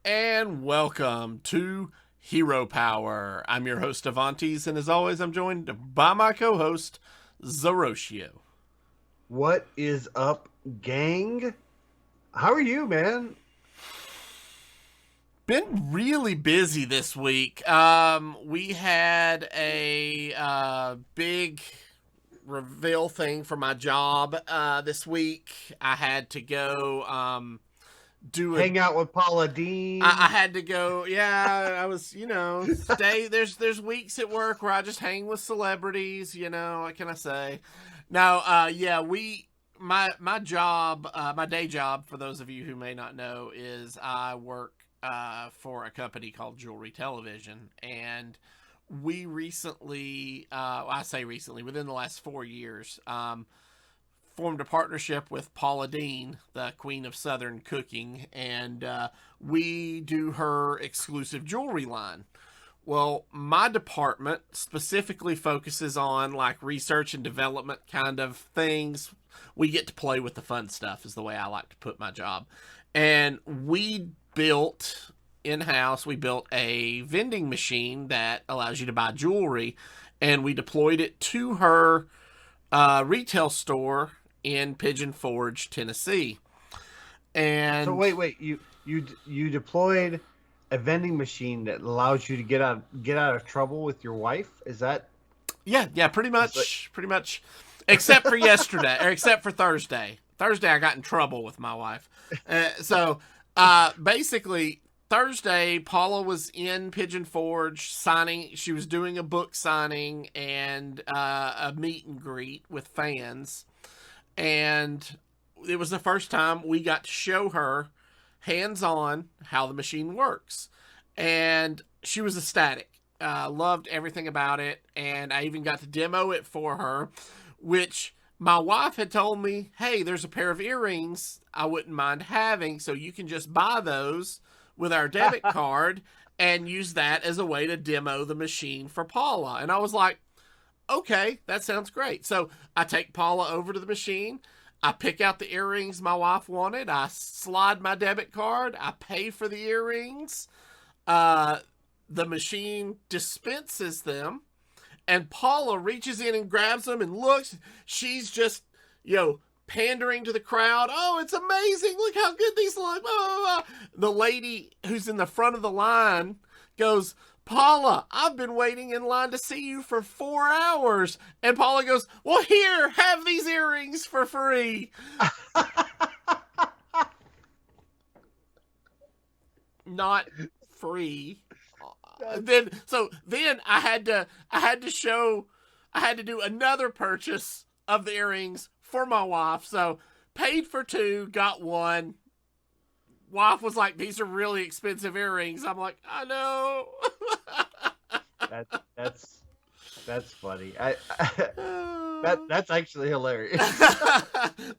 And welcome to Hero Power. I'm your host, Avanties, and as always, I'm joined by my co host, Zerotio. What is up, gang? How are you, man? Been really busy this week. We had a big reveal thing for my job this week. I had to go do a Hang out with Paula I Dean. had to go. Yeah, I was. Stay. There's weeks at work where I just hang with celebrities. What can I say? No. Yeah. My job, my day job, for those of you who may not know, is I work for a company called Jewelry Television, and we recently, I say recently, within the last 4 years, formed a partnership with Paula Dean, the Queen of Southern Cooking, and we do her exclusive jewelry line. Well, my department specifically focuses on like research and development kind of things. We get to play with the fun stuff, is the way I like to put my job. And we built a vending machine that allows you to buy jewelry, and we deployed it to her retail store in Pigeon Forge, Tennessee. So And wait. You deployed a vending machine that allows you to get out of trouble with your wife. Is that yeah, is like pretty much, except for yesterday, or except for Thursday. Thursday, I got in trouble with my wife. Basically, Thursday, Paula was in Pigeon Forge signing. She was doing a book signing and a meet and greet with fans. And it was the first time we got to show her hands on how the machine works. And she was ecstatic. Loved everything about it. And I even got to demo it for her, which my wife had told me, hey, there's a pair of earrings I wouldn't mind having. So you can just buy those with our debit card and use that as a way to demo the machine for Paula. And I was like, okay, that sounds great. So I take Paula over to the machine. I pick out the earrings my wife wanted. I slide my debit card. I pay for the earrings. Uh, the machine dispenses them, and Paula reaches in and grabs them and looks. She's just, pandering to the crowd. Oh, it's amazing. Look how good these look. Blah, blah, blah. The lady who's in the front of the line goes, Paula, I've been waiting in line to see you for 4 hours. And Paula goes, well, here, have these earrings for free. Not free. Then I had to do another purchase of the earrings for my wife. So paid for two, got one. Wife was like, these are really expensive earrings. I'm like, I know. that that's that's funny. That's actually hilarious.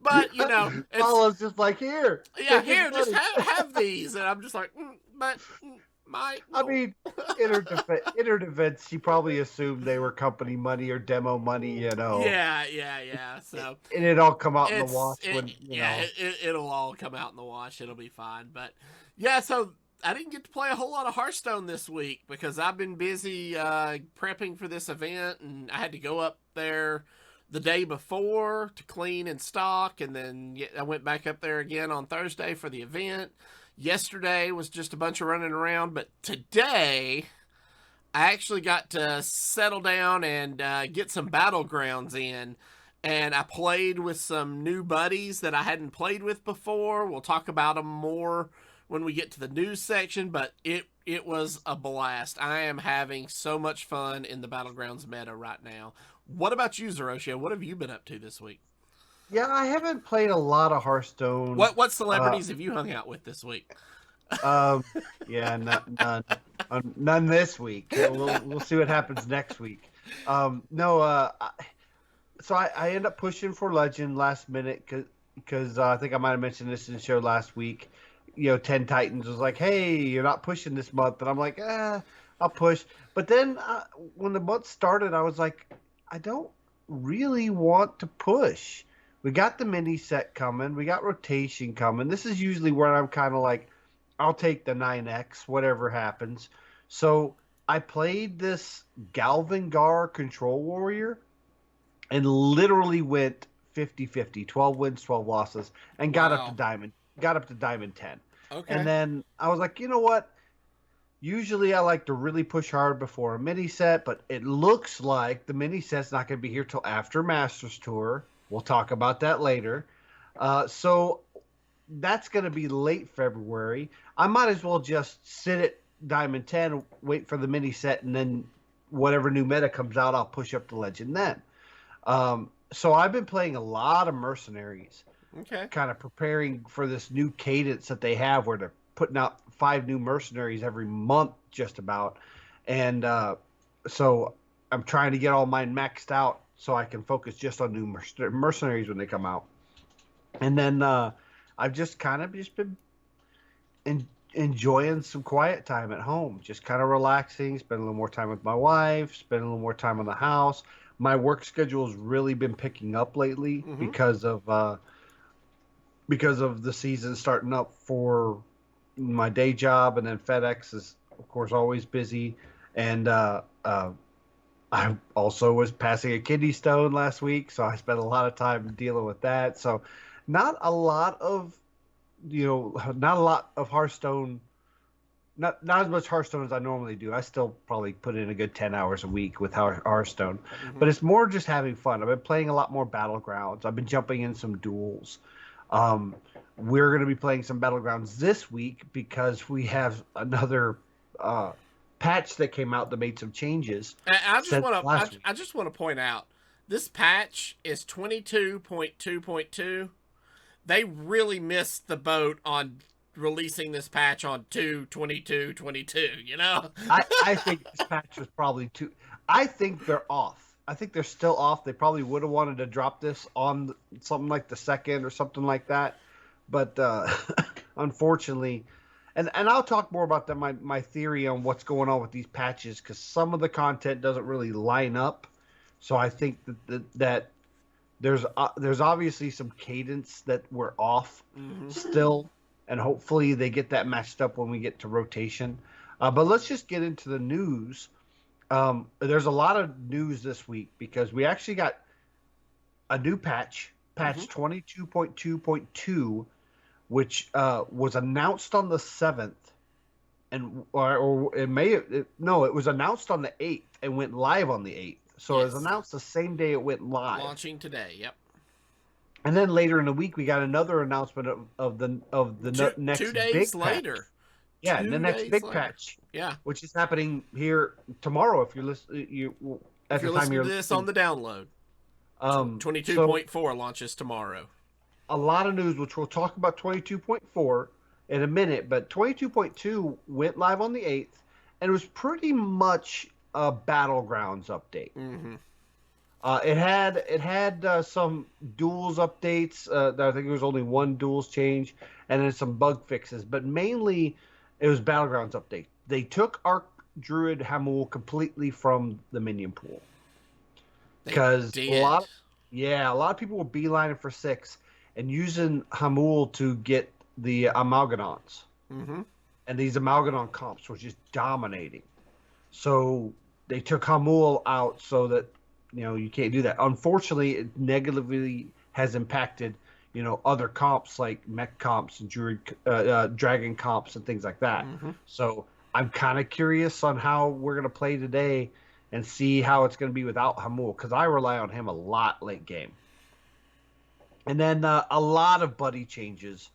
But it's Paula's just like here. yeah. Take this Here, just money. have these, and I'm just like, but my I no. mean, in her defense, she probably assumed they were company money or demo money. Yeah. So And it all come out in the it's wash when it'll all come out in the wash. It'll be fine. But yeah, so I didn't get to play a whole lot of Hearthstone this week because I've been busy prepping for this event, and I had to go up there the day before to clean and stock, and then I went back up there again on Thursday for the event. Yesterday was just a bunch of running around, but today I actually got to settle down and get some Battlegrounds in. And I played with some new buddies that I hadn't played with before. We'll talk about them more when we get to the news section, but it was a blast. I am having so much fun in the Battlegrounds meta right now. What about you, Zerotio? What have you been up to this week? yeah, I haven't played a lot of Hearthstone. What Uh, celebrities have you hung out with this week? um, yeah, none this week. We'll see what happens next week. No, so I end up pushing for Legend last minute because I think I might have mentioned this in the show last week. Ten Titans was like, "Hey, you're not pushing this month," and I'm like, I'll push." But then when the month started, I was like, I don't really want to push. We got the mini set coming. We got rotation coming. This is usually where I'm kind of like, I'll take the 9X, whatever happens. So I played this Galvangar Control Warrior and literally went 50-50, 12 wins, 12 losses, and Wow. got up to diamond 10. And Okay. then I was like, you know what? Usually I like to really push hard before a mini set, but it looks like the mini set's not going to be here till after Masters Tour. We'll talk about that later. So that's going to be late February. I might as well just sit at Diamond 10, wait for the mini set, and then whatever new meta comes out, I'll push up to Legend then. So I've been playing a lot of Mercenaries, Okay. kind of preparing for this new cadence that they have where they're putting out 5 new Mercenaries every month, just about. And so I'm trying to get all mine maxed out so I can focus just on new Mercenaries when they come out. And then I've just kind of just been enjoying some quiet time at home, just kind of relaxing, spending a little more time with my wife, spending a little more time on the house. My work schedule has really been picking up lately Mm-hmm. because of the season starting up for my day job, and then FedEx is of course always busy, and I also was passing a kidney stone last week, so I spent a lot of time dealing with that. So not a lot of not a lot of Hearthstone, not as much Hearthstone as I normally do. I still probably put in a good 10 hours a week with Hearthstone, Mm-hmm. but it's more just having fun. I've been playing a lot more Battlegrounds. I've been jumping in some duels. Um, we're going to be playing some Battlegrounds this week because we have another uh, patch that came out that made some changes I just since want to. last week. I just want to point out this patch is 22.2.2. They really missed the boat on releasing this patch on 2/22/22. You know. I think this patch was probably too. I think they're off. I think they're still off. They probably would have wanted to drop this on something like the second or something like that, but unfortunately, and I'll talk more about that my theory on what's going on with these patches because some of the content doesn't really line up. So I think that there's obviously some cadence that we're off Mm-hmm. still, and hopefully they get that matched up when we get to rotation. But let's just get into the news. There's a lot of news this week because we actually got a new patch, Mm-hmm. patch 22.2.2, which was announced on the 7th, and or it may no, it was announced on the 8th and went live on the 8th. So it was Yes. announced the same day it went live. Launching today. Yep. And then later in the week, we got another announcement of the Two next days big patch. later. Yeah, the Two next days big later. patch, Yeah. which is happening here tomorrow. If you're listening, If at the you're time listening you're to this on listening. the download, So 22.4 launches tomorrow. a lot of news, which we'll talk about 22.4 in a minute, but 22.2 went live on the 8th, and it was pretty much a Battlegrounds update. Mm-hmm. It had some duels updates. I think it was only one duels change, and then some bug fixes. But mainly, it was Battlegrounds update. They took Arc Druid Hamul completely from the minion pool They because did. a lot of people were beelining for 6 and using Hamul to get the Amalgadons, Mm-hmm. and these Amalgadon comps were just dominating. So they took Hamul out so that you can't do that. Unfortunately, it negatively has impacted other comps like mech comps and dragon comps and things like that. Mm-hmm. So I'm kind of curious on how we're gonna play today and see how it's gonna be without Hamul because I rely on him a lot late game. And then a lot of buddy changes.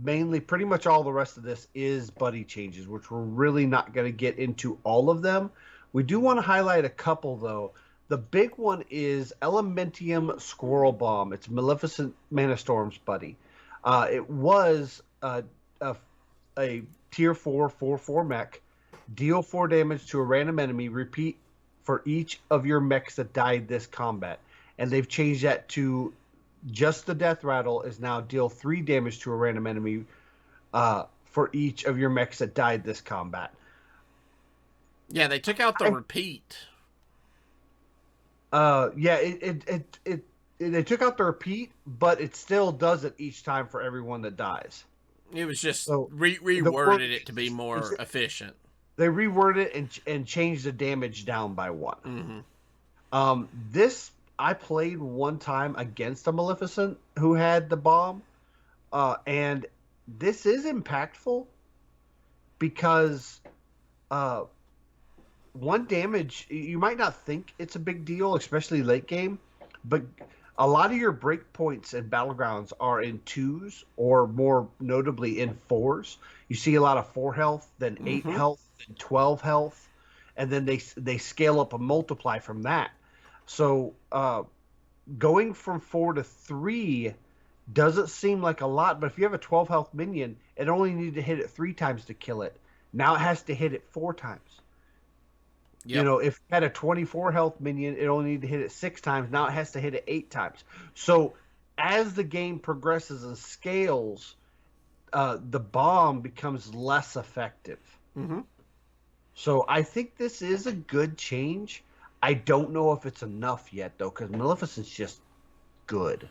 Mainly, pretty much all the rest of this is buddy changes, which we're really not going to get into all of them. We do want to highlight a couple, though. The big one is Elementium Squirrel Bomb. It's Maleficent Mana Storm's buddy. It was a tier 4 4/4 mech. Deal 4 damage to a random enemy. Repeat for each of your mechs that died this combat. And they've changed that to just the death rattle is now deal 3 damage to a random enemy for each of your mechs that died this combat. Yeah, they took out the repeat. Yeah, they took out the repeat, but it still does it each time for everyone that dies. It was just So the word reworded it to be more efficient. they reworded it and changed the damage down by 1. Mm-hmm. This I played one time against a Maleficent who had the bomb, and this is impactful because 1 damage, you might not think it's a big deal, especially late game, but a lot of your breakpoints in Battlegrounds are in 2s or more notably in 4s. You see a lot of 4 health, then 8 health, then 12 health, and then they scale up and multiply from that. So going from 4 to 3 doesn't seem like a lot, but if you have a 12 health minion, it only needed to hit it 3 times to kill it. Now it has to hit it 4 times. Yep. You know, if it had a 24 health minion, it only needed to hit it 6 times. Now it has to hit it 8 times. So as the game progresses and scales, the bomb becomes less effective. Mm-hmm. So I think this is a good change. I don't know if it's enough yet, though, because Maleficent's just good.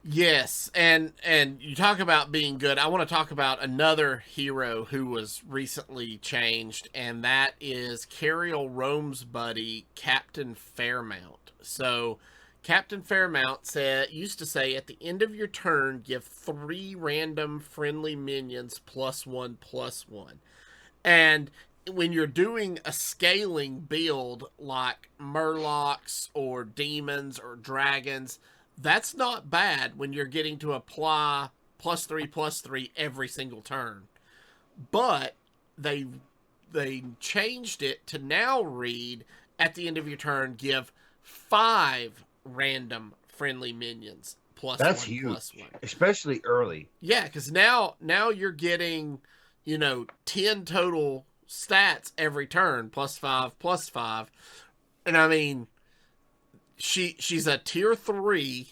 Yes, and you talk about being good. I want to talk about another hero who was recently changed, and that is Cariel Rome's buddy, Captain Fairmount. So, Captain Fairmount used to say, at the end of your turn, give 3 random friendly minions +1/+1. And when you're doing a scaling build like Murlocs or demons or dragons, that's not bad when you're getting to apply +3/+3 every single turn. But they changed it to now read, at the end of your turn, give 5 random friendly minions That's huge, especially early. Yeah, because now you're getting, 10 total stats every turn, +5/+5. And I mean, she's a tier 3,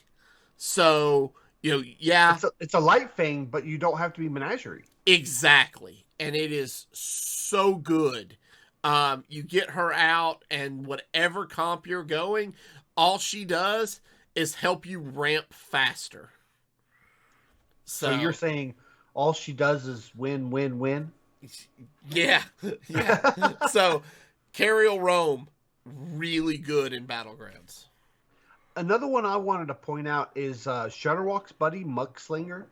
so yeah, it's a light thing, but you don't have to be Menagerie. Exactly, and it is so good. You get her out, and whatever comp you're going, all she does is help you ramp faster. So you're saying all she does is win, win, win? Yeah. So Cariel Rome, really good in Battlegrounds. Another one I wanted to point out is Shudderwock's buddy, Muckslinger.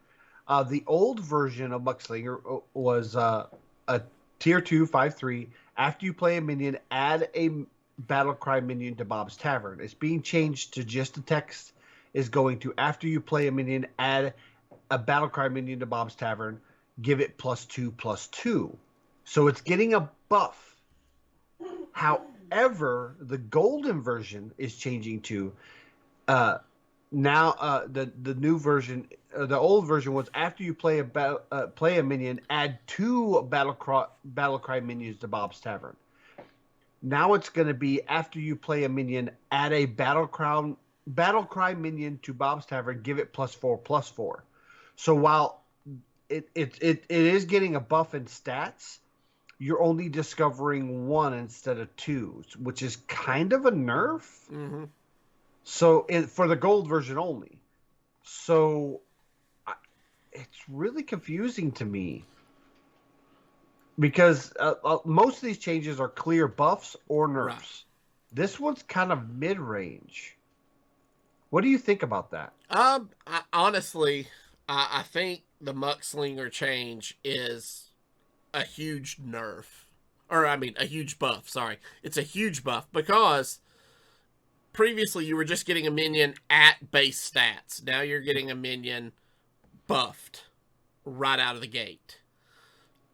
The old version of Muckslinger was a tier 2, 5/3. After you play a minion, add a Battlecry minion to Bob's Tavern. It's being changed to just the text is going to, after you play a minion, add a Battlecry minion to Bob's Tavern, give it +2/+2. So it's getting a buff. However, the golden version is changing to now the new version. The old version was after you play a minion, add 2 Battlecry minions to Bob's Tavern. Now it's going to be after you play a minion, add a Battlecry minion to Bob's Tavern, give it +4/+4. So while it is getting a buff in stats, you're only discovering 1 instead of 2, which is kind of a nerf. Mm-hmm. So for the gold version only. So it's really confusing to me because most of these changes are clear buffs or nerfs. Right. This one's kind of mid-range. What do you think about that? Honestly, I think the Muckslinger change is a huge nerf. Or, I mean, a huge buff, sorry. It's a huge buff because previously you were just getting a minion at base stats. Now you're getting a minion buffed right out of the gate.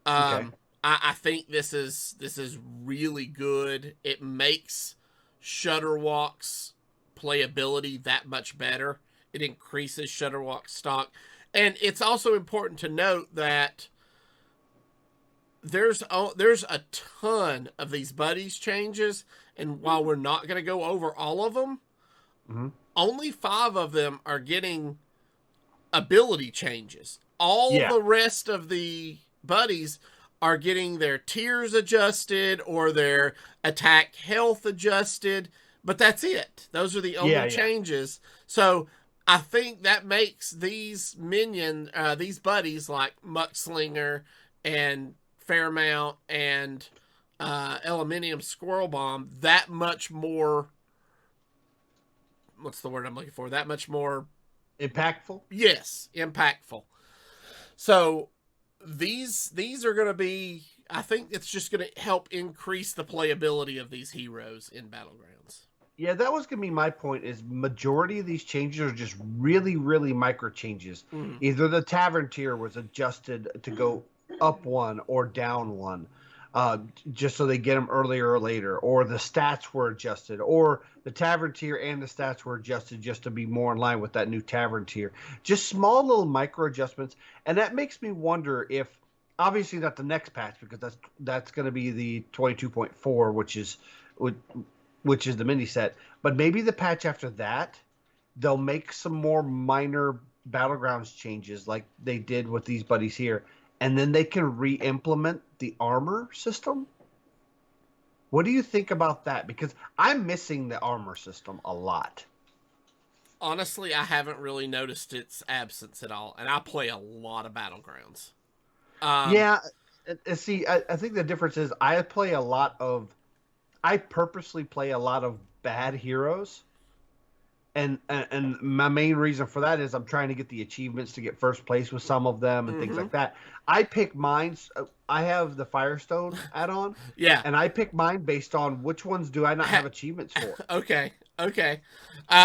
Okay. I think this is really good. It makes Shudderwock's playability that much better. It increases Shudderwock's stock. And it's also important to note that there's a ton of these buddies changes, and while we're not going to go over all of them, only 5 of them are getting ability changes. All the rest of the buddies are getting their tiers adjusted or their attack health adjusted, but that's it. Those are the only changes. So I think that makes these these buddies like Muckslinger and Fairmount and Aluminium Squirrel Bomb that much more. What's the word I'm looking for? That much more. Impactful. Yes, impactful. So these are going to be. I think it's just going to help increase the playability of these heroes in Battlegrounds. Yeah, that was gonna be my point. Is majority of these changes are just really, really micro changes. Mm. Either the tavern tier was adjusted to go up one or down one, just so they get them earlier or later, or the stats were adjusted, or the tavern tier and the stats were adjusted just to be more in line with that new tavern tier. Just small little micro adjustments, and that makes me wonder if, obviously not the next patch, because that's going to be the 22.4, which is the mini set, but maybe the patch after that, they'll make some more minor Battlegrounds changes like they did with these buddies here, and then they can re-implement the armor system. What do you think about that? Because I'm missing the armor system a lot. Honestly, I haven't really noticed its absence at all, and I play a lot of Battlegrounds. Yeah, see, I think the difference is I purposely play a lot of bad heroes, and my main reason for that is I'm trying to get the achievements to get first place with some of them and things like that. I pick mine. I have the Firestone add-on, Yeah, and I pick mine based on which ones do I not have achievements for. Okay. I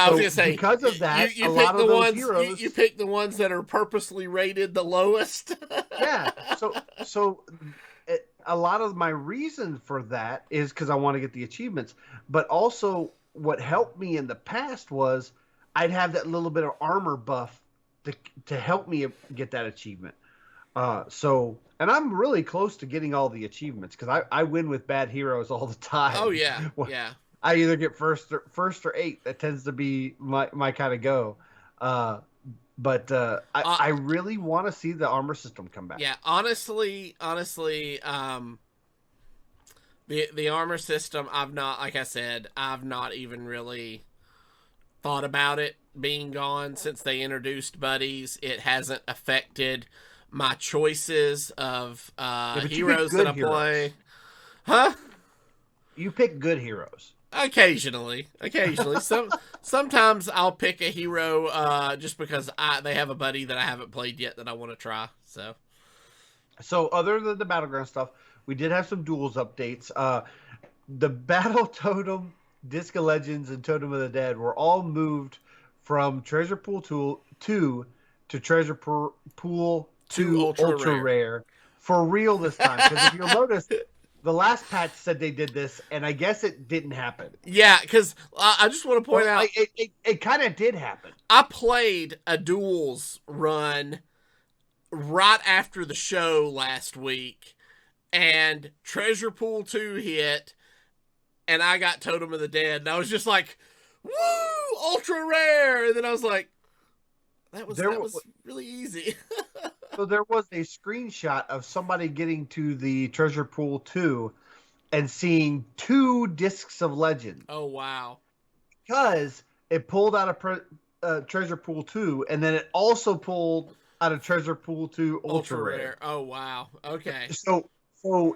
was gonna say because of that, you a pick lot the of those ones heroes. you pick the ones that are purposely rated the lowest. Yeah. So a lot of my reason for that is because I want to get the achievements, but also what helped me in the past was I'd have that little bit of armor buff to help me get that achievement. And I'm really close to getting all the achievements because I win with bad heroes all the time. Oh yeah, yeah. I either get first or eighth. That tends to be my kind of go. But I really want to see the armor system come back. Yeah, honestly, the armor system, like I said, I've not even really thought about it being gone since they introduced buddies. It hasn't affected my choices of heroes that I play. Huh? You pick good heroes. Occasionally. Sometimes I'll pick a hero just because they have a buddy that I haven't played yet that I want to try. So other than the Battleground stuff, we did have some duels updates. The Battle Totem, Disc of Legends, and Totem of the Dead were all moved from Treasure Pool 2 to Treasure Pool 2 Ultra Rare for real this time. Because if you'll notice, the last patch said they did this, and I guess it didn't happen. Yeah, because I just want to point out... It kind of did happen. I played a duels run right after the show last week, and Treasure Pool 2 hit, and I got Totem of the Dead, and I was just like, woo, ultra rare, and then I was like, that was really easy. So there was a screenshot of somebody getting to the Treasure Pool 2 and seeing 2 Discs of Legend. Oh, wow. Because it pulled out of Treasure Pool 2, and then it also pulled out of Treasure Pool 2 Ultra Rare. Oh, wow. Okay. So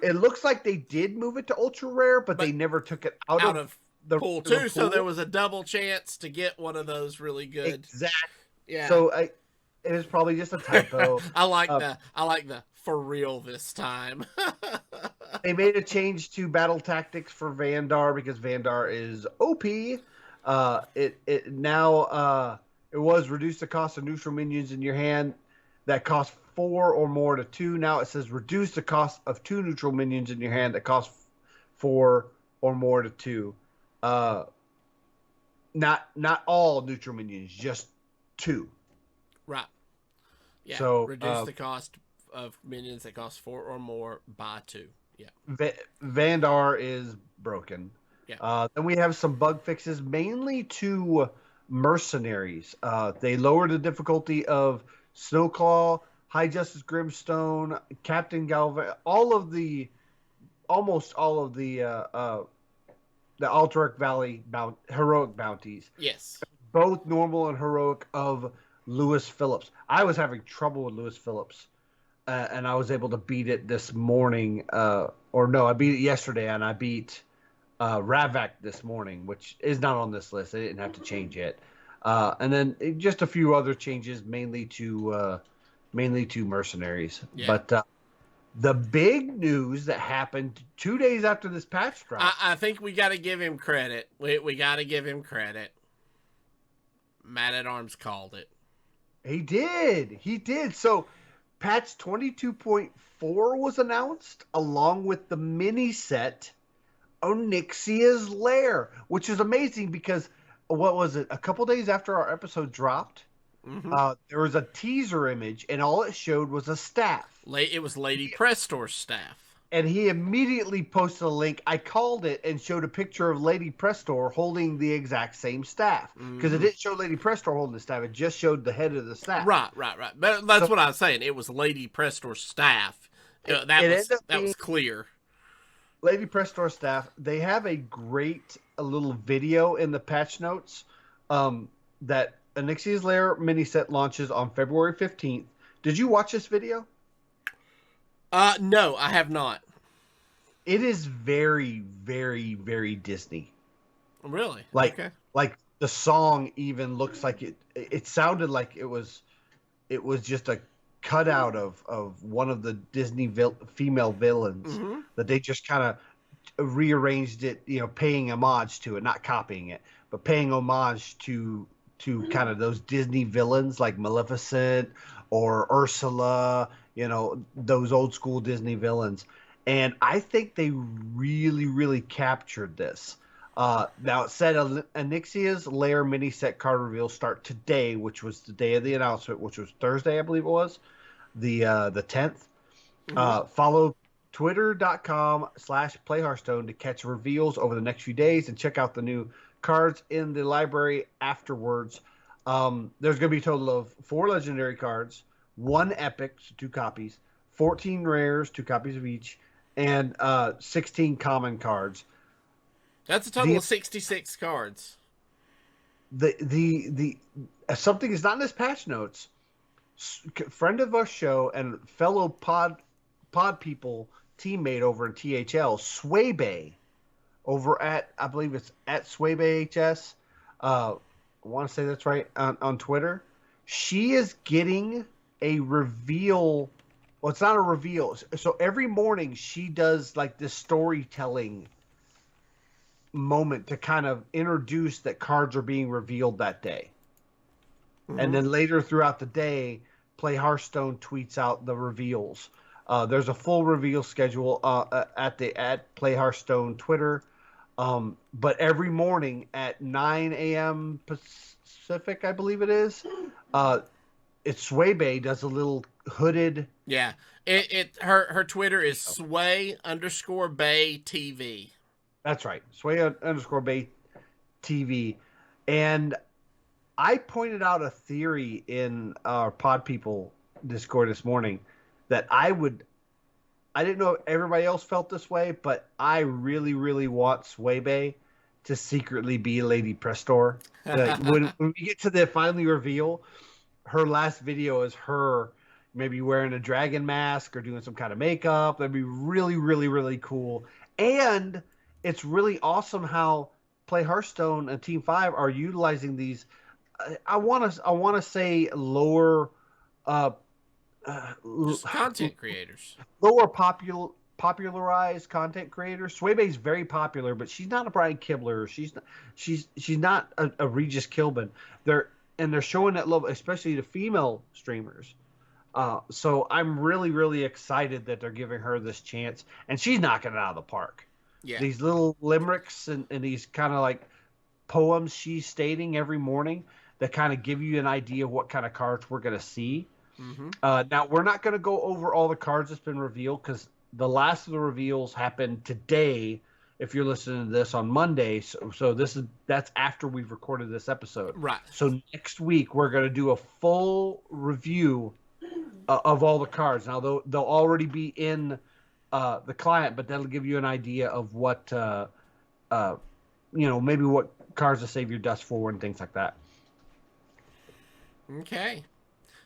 it looks like they did move it to Ultra Rare, but they never took it out of the Pool 2, so there was a double chance to get one of those really good. Exactly. Yeah. So it was probably just a typo. I like the for real this time. They made a change to battle tactics for Vandar because Vandar is OP. It was reduce the cost of neutral minions in your hand that cost 4 or more to 2. Now it says reduce the cost of 2 neutral minions in your hand that cost 4 or more to 2. Not all neutral minions, just 2. Right. Yeah. So reduce the cost of minions that cost 4 or more by 2. Yeah. Vandar is broken. Yeah. Then we have some bug fixes, mainly to mercenaries. They lowered the difficulty of Snowclaw, High Justice Grimstone, Captain Galvan, almost all of the Alterac Valley heroic bounties. Yes. both normal and heroic of Lewis Phillips. I was having trouble with Lewis Phillips, and I was able to beat it this morning. Or no, I beat it yesterday, and I beat Ravak this morning, which is not on this list. I didn't have to change it. And then just a few other changes, mainly to mercenaries. Yeah. But the big news that happened 2 days after this patch drop. I think we got to give him credit. We got to give him credit. Mattatarms called it. He did. He did. So patch 22.4 was announced along with the mini set Onyxia's Lair, which is amazing because what was it? A couple days after our episode dropped, there was a teaser image and all it showed was a staff. It was Lady Prestor's staff. And he immediately posted a link. I called it and showed a picture of Lady Prestor holding the exact same staff. Because it didn't show Lady Prestor holding the staff. It just showed the head of the staff. Right. But that's what I was saying. It was Lady Prestor's staff. That was clear. Lady Prestor staff. They have a great little video in the patch notes that Onyxia's Lair mini set launches on February 15th. Did you watch this video? No, I have not. It is very, very, very Disney. Really? Like, okay. Like the song even looks like it sounded like it was just a cutout of one of the Disney female villains that they just kind of rearranged it, paying homage to it, not copying it, but paying homage to kind of those Disney villains like Maleficent or Ursula, those old school Disney villains. And I think they really, really captured this. Now it said Onyxia's Lair mini set card reveals start today, which was the day of the announcement, which was Thursday, I believe it was, the 10th. Follow twitter.com/playhearthstone to catch reveals over the next few days and check out the new cards in the library afterwards. There's going to be a total of 4 legendary cards, 1 epic, so 2 copies, 14 rares, 2 copies of each, and 16 common cards. That's a total of 66 cards. The something is not in this patch notes. Friend of our show and fellow pod people teammate over in THL, Swaybay, over at, I believe it's at Swaybay HS. I want to say that's right on Twitter. She is getting a reveal. Well, it's not a reveal. So every morning she does like this storytelling moment to kind of introduce that cards are being revealed that day. And then later throughout the day, Play Hearthstone tweets out the reveals. There's a full reveal schedule at Play Hearthstone Twitter. But every morning at 9 a.m. Pacific, I believe it is, it's Swaybay does a little hooded. Yeah. Her Twitter is sway_bay TV. That's right. Sway_bay TV. And I pointed out a theory in our Pod People Discord this morning that I didn't know if everybody else felt this way, but I really, really want Swaybay to secretly be Lady Prestor. When we get to the finally reveal, her last video is her maybe wearing a dragon mask or doing some kind of makeup. That'd be really, really, really cool. And it's really awesome how Play Hearthstone and Team 5 are utilizing these. I want to say lower content creators, lower popularized content creators. Swaybay's very popular, but she's not a Brian Kibler. She's not a Regis Kilbin. They're showing that love, especially to female streamers. So I'm really, really excited that they're giving her this chance, and she's knocking it out of the park. Yeah. These little limericks and these kind of like poems she's stating every morning that kind of give you an idea of what kind of cards we're going to see. Now, we're not going to go over all the cards that's been revealed because the last of the reveals happened today. If you're listening to this on Monday, so that's after we've recorded this episode. Right. So next week we're going to do a full review of all the cards. Now they'll already be in the client, but that'll give you an idea of what maybe what cards to save your dust for and things like that. Okay.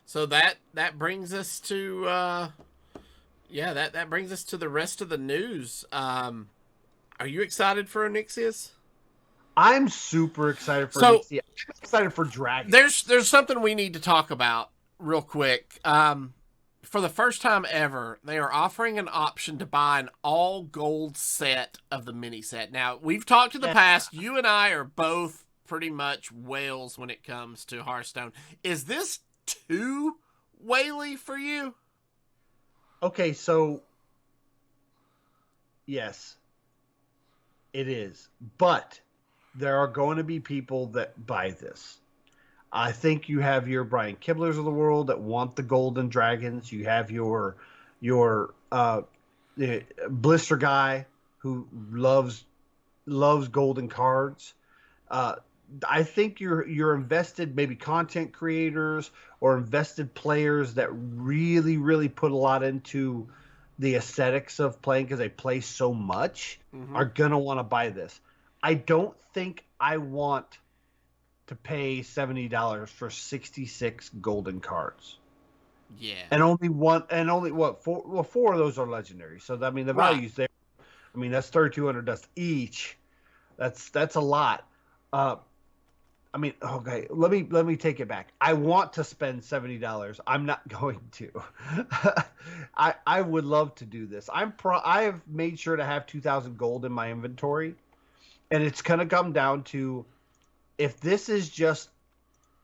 So that brings us to that brings us to the rest of the news. Are you excited for Onyxius? I'm super excited for So Nixie. I'm excited for there's dragons. there's something we need to talk about real quick. For the first time ever, they are offering an option to buy an all gold set of the mini set. Now, we've talked in the Yeah. past. You and I are both pretty much whales when it comes to Hearthstone. Is this too whaley for you? Okay, so yes, it is. But there are going to be people that buy this. I think you have your Brian Kibblers of the world that want the golden dragons. You have your the Blister guy who loves golden cards. Uh, I think you're invested, maybe content creators or invested players that really put a lot into the aesthetics of playing because they play so much Mm-hmm. are gonna want to buy this. I don't think I want to pay $70 for 66 golden cards. Yeah. And only one, and only what four? Well, four of those are legendary. So I mean, the Right. value's there. I mean, that's 3,200 dust each. That's a lot. Uh, I mean, okay, let me take it back. I want to spend $70. I'm not going to. I would love to do this. I have made sure to have 2,000 gold in my inventory, and it's gonna come down to if this is just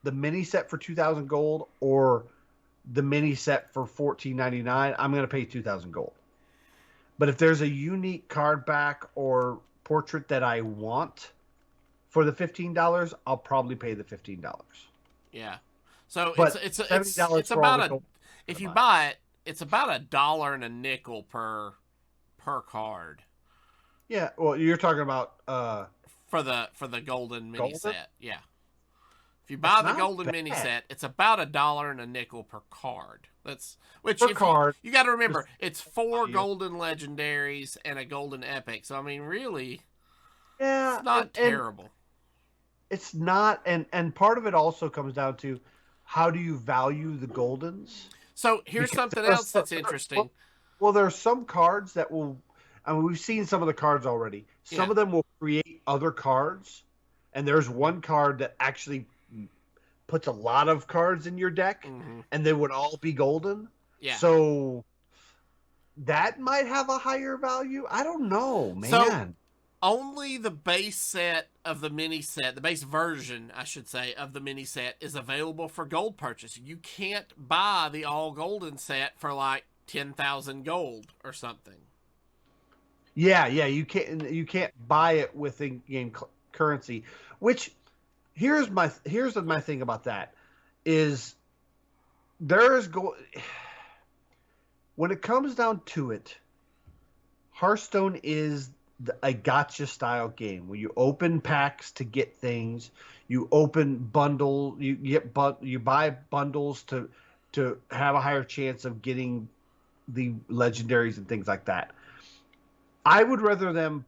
the mini set for 2,000 gold or the mini set for 14.99. I'm gonna pay 2,000 gold. But if there's a unique card back or portrait that I want for the $15, I'll probably pay the $15. Yeah. So it's But it's it's $70 it's for all about the a gold if to you buy. buy it, it's about $1 and a nickel per card Yeah, well, you're talking about for the golden mini golden. set. Yeah. If you That's buy the not golden mini bad set, it's about $1 and a nickel per card. That's which per if you card. you got to For remember, it's four value. golden legendaries and a golden epic. So I mean, really, it's Yeah, and not terrible. it's not, and part of it also comes down to how do you value the goldens? So here's Because something else that's interesting. there are some cards that will. I mean, we've seen some of the cards already. Yeah. Some of them will create other cards, and there's one card that actually puts a lot of cards in your deck, Mm-hmm. and they would all be golden. Yeah. So that might have a higher value. I don't know, So man. only the base set of the mini set, the base version, I should say, of the mini set is available for gold purchase. You can't buy the all golden set for like 10,000 gold or something. Yeah, yeah, you can't buy it with in-game currency. Which here's my thing about that is there is go when it comes down to it, Hearthstone is a gotcha style game where you open packs to get things, you open bundle, you buy bundles to have a higher chance of getting the legendaries and things like that. I would rather them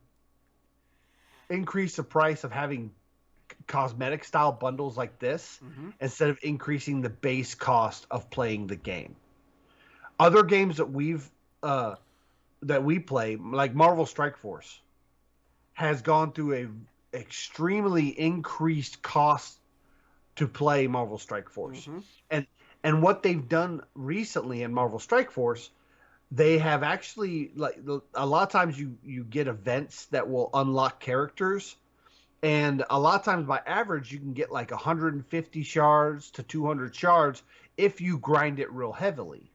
increase the price of having cosmetic style bundles like this Mm-hmm. instead of increasing the base cost of playing the game. Other games that we play, like Marvel Strike Force, has gone through a extremely increased cost to play Marvel Strike Force. Mm-hmm. And and what they've done recently in Marvel Strike Force, they have actually like a lot of times you get events that will unlock characters, and a lot of times by average you can get like 150 shards to 200 shards if you grind it real heavily.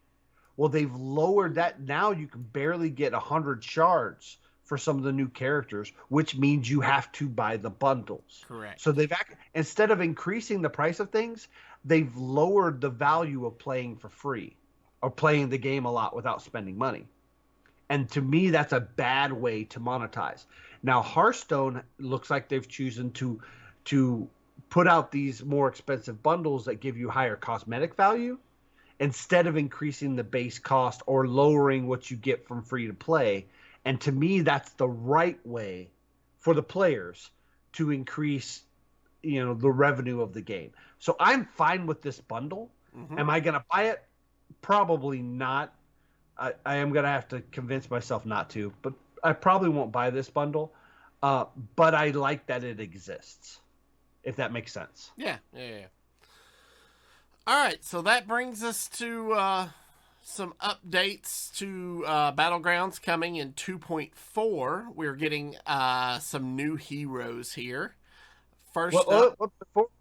Well, they've lowered that. Now you can barely get 100 shards for some of the new characters, which means you have to buy the bundles. So Correct. instead of increasing the price of things, they've lowered the value of playing for free or playing the game a lot without spending money. And to me, that's a bad way to monetize. Now, Hearthstone looks like they've chosen to put out these more expensive bundles that give you higher cosmetic value instead of increasing the base cost or lowering what you get from free to play. And to me, that's the right way for the players to increase the revenue of the game. So I'm fine with this bundle. Mm-hmm. Am I going to buy it? Probably not. I am going to have to convince myself not to, but I probably won't buy this bundle. But I like that it exists, if that makes sense. Yeah. All right, so that brings us to some updates to Battlegrounds coming in 2.4. We're getting some new heroes here. First up...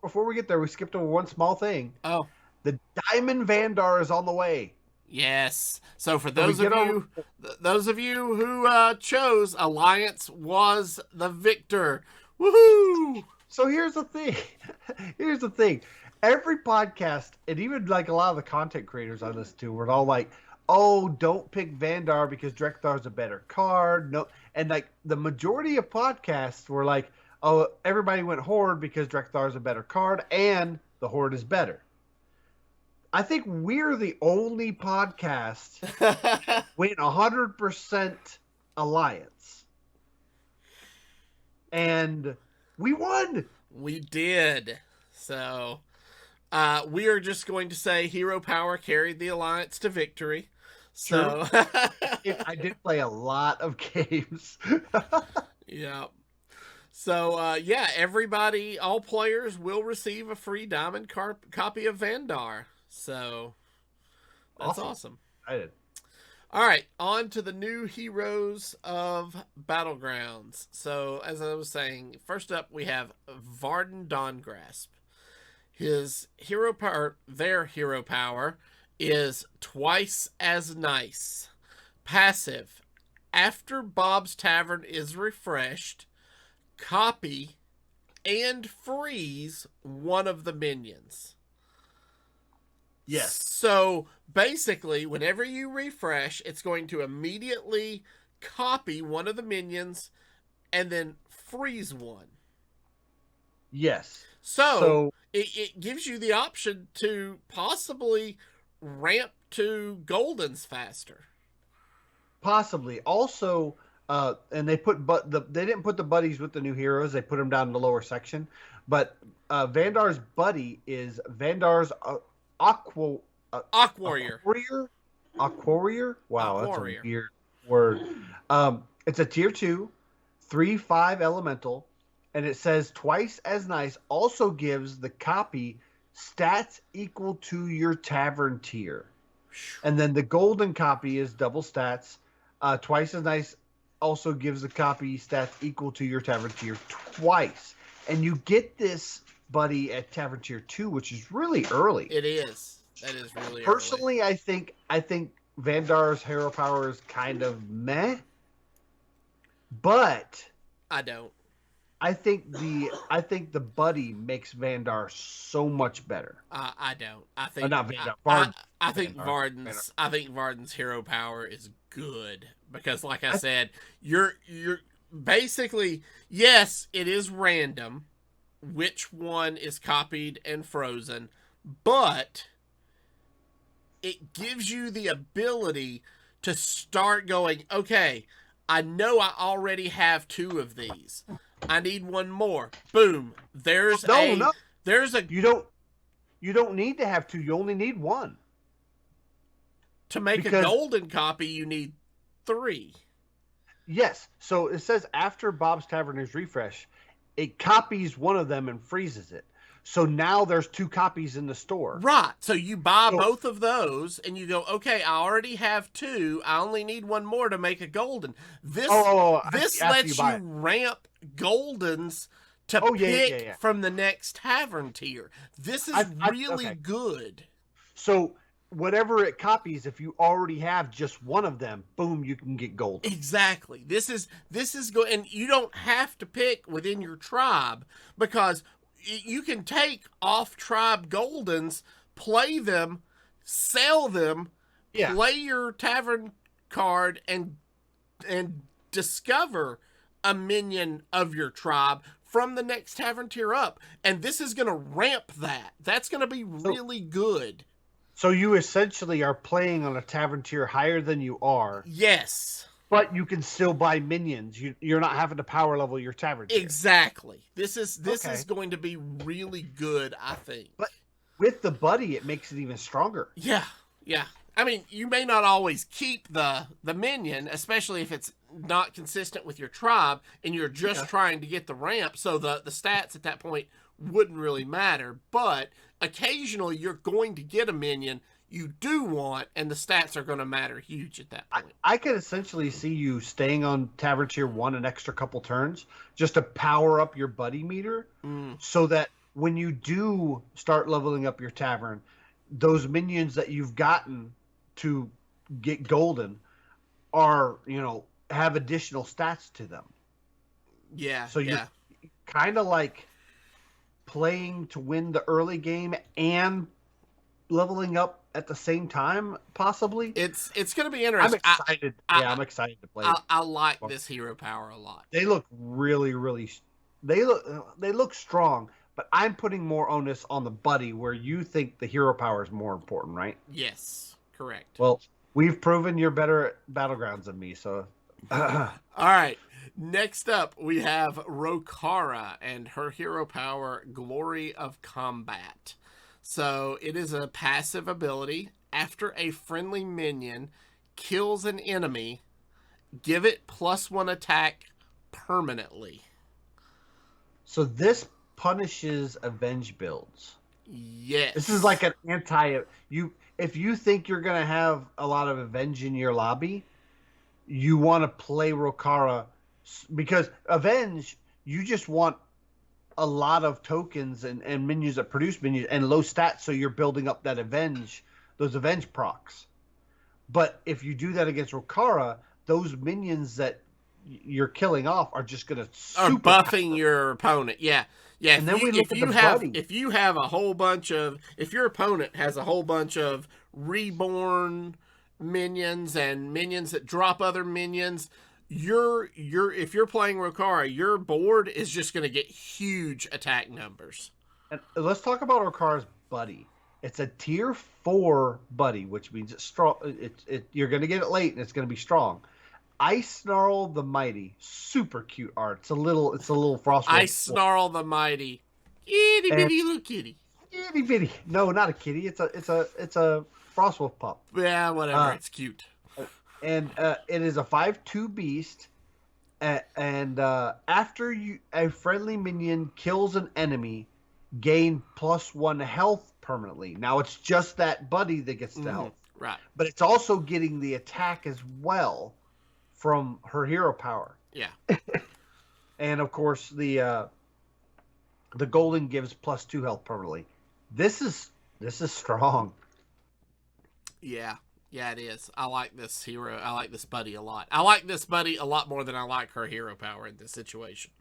Before we get there, we skipped over one small thing. Oh. The Diamond Vandar is on the way. Yes. So for those of you who chose, Alliance was the victor. Woohoo! So here's the thing. Every podcast, and even like a lot of the content creators on this too, were all like, "Oh, don't pick Vandar because Drek'Thar's a better card." No, and like the majority of podcasts were like, "Oh, everybody went Horde because Drek'Thar's a better card, and the Horde is better." I think we're the only podcast went 100% Alliance, and we won. We did. So we are just going to say Hero Power carried the Alliance to victory. So I did play a lot of games. Yeah. So everybody, all players will receive a free diamond copy of Vandar. So that's awesome. I did. All right, on to the new heroes of Battlegrounds. So, as I was saying, first up we have Varden Dawngrasp. His hero power, their hero power, is twice as nice. Passive: after Bob's Tavern is refreshed, copy and freeze one of the minions. Yes. So basically, whenever you refresh, it's going to immediately copy one of the minions and then freeze one. Yes. So it gives you the option to possibly ramp to Goldens faster. Possibly. Also, and they they didn't put the buddies with the new heroes. They put them down in the lower section. But Vandar's buddy is Vandar's Aquarrior. Wow, that's a weird word. It's a tier 2, 3/5 elemental, and it says twice as nice. Also gives the copy stats equal to your tavern tier. And then the golden copy is double stats. Twice as nice also gives the copy stats equal to your tavern tier twice. And you get this buddy at tavern tier 2, which is really early. It is. That is really Personally, early. I think Vandar's hero power is kind of meh. But I don't. I think the buddy makes Vandar so much better. I don't. I think not Vandar. I think Varden's hero power is good because, like I said, you're basically, yes, it is random which one is copied and frozen, but it gives you the ability to start going, okay, I know I already have 2 of these. I need one more. Boom. There's a You don't need to have 2. You only need 1. To make a golden copy, you need 3. Yes. So it says after Bob's Tavern is refreshed, it copies one of them and freezes it. So now there's 2 copies in the store. Right. So you buy both of those and you go, okay, I already have 2. I only need 1 more to make a golden. This lets you ramp goldens to pick from the next tavern tier. This is really good. So whatever it copies, if you already have just one of them, boom, you can get gold. Exactly. This is good, and you don't have to pick within your tribe because you can take off tribe goldens, play them, sell them, play your tavern card, and discover a minion of your tribe from the next tavern tier up. And this is going to ramp that. That's going to be really good. So you essentially are playing on a tavern tier higher than you are. Yes. But you can still buy minions. You're not having to power level your tavern tier. Exactly. This is Okay. going to be really good, I think. But with the buddy, it makes it even stronger. Yeah, yeah. I mean, you may not always keep the minion, especially if it's not consistent with your tribe and you're just trying to get the ramp. So the stats at that point wouldn't really matter. But occasionally, you're going to get a minion you do want, and the stats are going to matter huge at that point. I could essentially see you staying on Tavern Tier 1 an extra couple turns just to power up your buddy meter so that when you do start leveling up your tavern, those minions that you've gotten to get golden are, have additional stats to them. Yeah. So you're kind of like playing to win the early game and leveling up at the same time, possibly. It's going to be interesting. I'm excited. I'm excited to play. I like this hero power a lot. They look really, really. They look strong, but I'm putting more onus on the buddy, where you think the hero power is more important, right? Yes, correct. Well, we've proven you're better at Battlegrounds than me, so. All right. Next up, we have Rokara and her hero power, Glory of Combat. So it is a passive ability. After a friendly minion kills an enemy, give it +1 attack permanently. So this punishes avenge builds. Yes. This is like an if you think you're gonna have a lot of avenge in your lobby, you want to play Rokara, because avenge, you just want a lot of tokens and minions that produce minions and low stats, so you're building up that those avenge procs. But if you do that against Rokara, those minions that you're killing off are just going to are buffing your opponent. Yeah. And then if you have a whole bunch of, if your opponent has a whole bunch of reborn minions and minions that drop other minions, if you're playing Rokara, your board is just going to get huge attack numbers. And let's talk about Rokara's buddy. It's a tier 4 buddy, which means it's strong. You're going to get it late, and it's going to be strong. Ice Snarl the Mighty, super cute art. It's a little Frostwolf. Ice Snarl the Mighty, itty bitty little kitty. Itty bitty. No, not a kitty. It's a Frostwolf pup. Yeah, whatever. It's cute. And it is a 5/2 beast. And after a friendly minion kills an enemy, gain +1 health permanently. Now it's just that buddy that gets the health, right? But it's also getting the attack as well from her hero power. Yeah. And of course the golden gives +2 health permanently. This is strong. Yeah. Yeah, it is. I like this hero. I like this buddy a lot. I like this buddy a lot more than I like her hero power in this situation.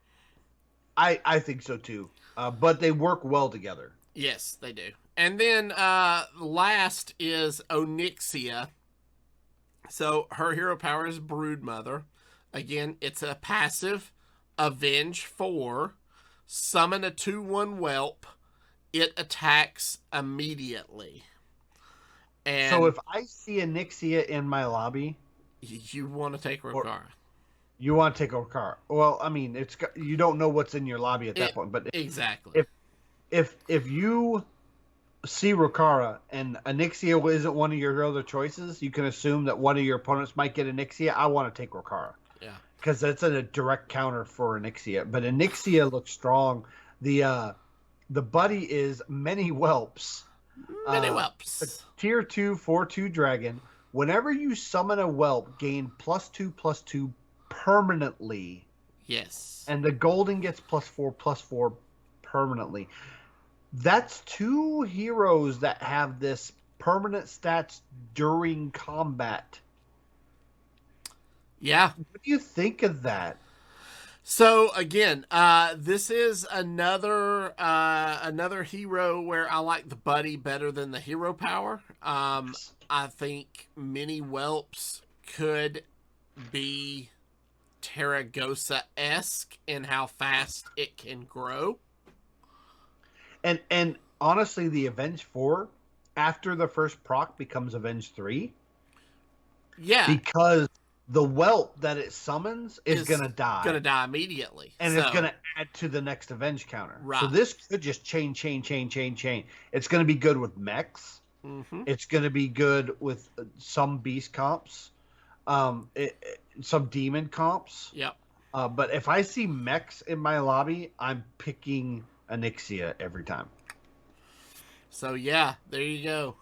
I think so too. But they work well together. Yes, they do. And then last is Onyxia. So her hero power is Broodmother. Again, it's a passive, Avenge 4, summon a 2/1 Whelp. It attacks immediately. And so if I see Onyxia in my lobby, you want to take Rokara. You want to take Rokara. Well, I mean, you don't know what's in your lobby at that point, but exactly. If you see Rokara and Onyxia isn't one of your other choices, you can assume that one of your opponents might get Onyxia. I want to take Rokara. Yeah. Because that's a direct counter for Onyxia. But Onyxia looks strong. The buddy is Many Whelps. Many Whelps. A tier 2 4/2 dragon. Whenever you summon a whelp, gain +2/+2 permanently. Yes. And the golden gets +4/+4 permanently. That's 2 heroes that have this permanent stats during combat. Yeah. What do you think of that? So again, this is another hero where I like the buddy better than the hero power. I think Many Whelps could be Terragosa-esque in how fast it can grow. And honestly, the Avenge 4 after the first proc becomes Avenge 3. Yeah. Because the whelp that it summons is going to die. Going to die immediately. And it's going to add to the next Avenge counter. Right. So this could just chain. It's going to be good with mechs. Mm-hmm. It's going to be good with some beast comps, some demon comps. Yep. But if I see mechs in my lobby, I'm picking Onyxia every time. So yeah, there you go.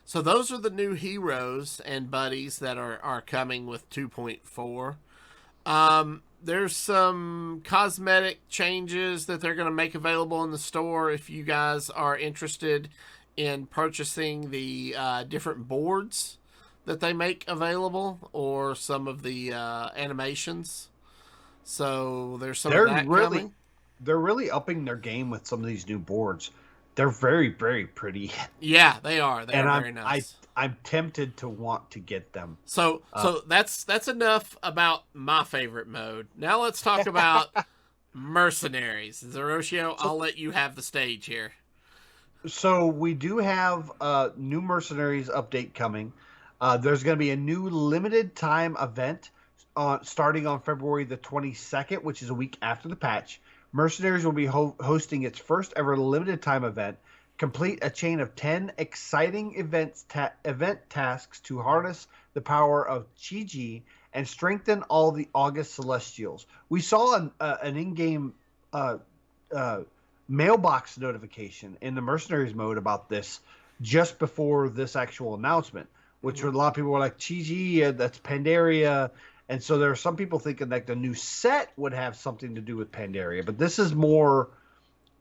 So those are the new heroes and buddies that are coming with 2.4. There's some cosmetic changes that they're going to make available in the store if you guys are interested in purchasing the different boards that they make available, or some of the animations. So there's some of that coming. They're really upping their game with some of these new boards. They're very, very pretty. Yeah, they are. They are very nice. I'm tempted to want to get them. So that's enough about my favorite mode. Now let's talk about mercenaries. Zerotio, I'll let you have the stage here. So we do have a new mercenaries update coming. There's going to be a new limited time event starting on February the 22nd, which is a week after the patch. Mercenaries will be hosting its first ever limited time event. Complete a chain of 10 exciting event tasks to harness the power of Chi and strengthen all the August Celestials. We saw an in-game mailbox notification in the Mercenaries mode about this just before this actual announcement, which a lot of people were like, Chi, that's Pandaria. And so there are some people thinking that the new set would have something to do with Pandaria, but this is more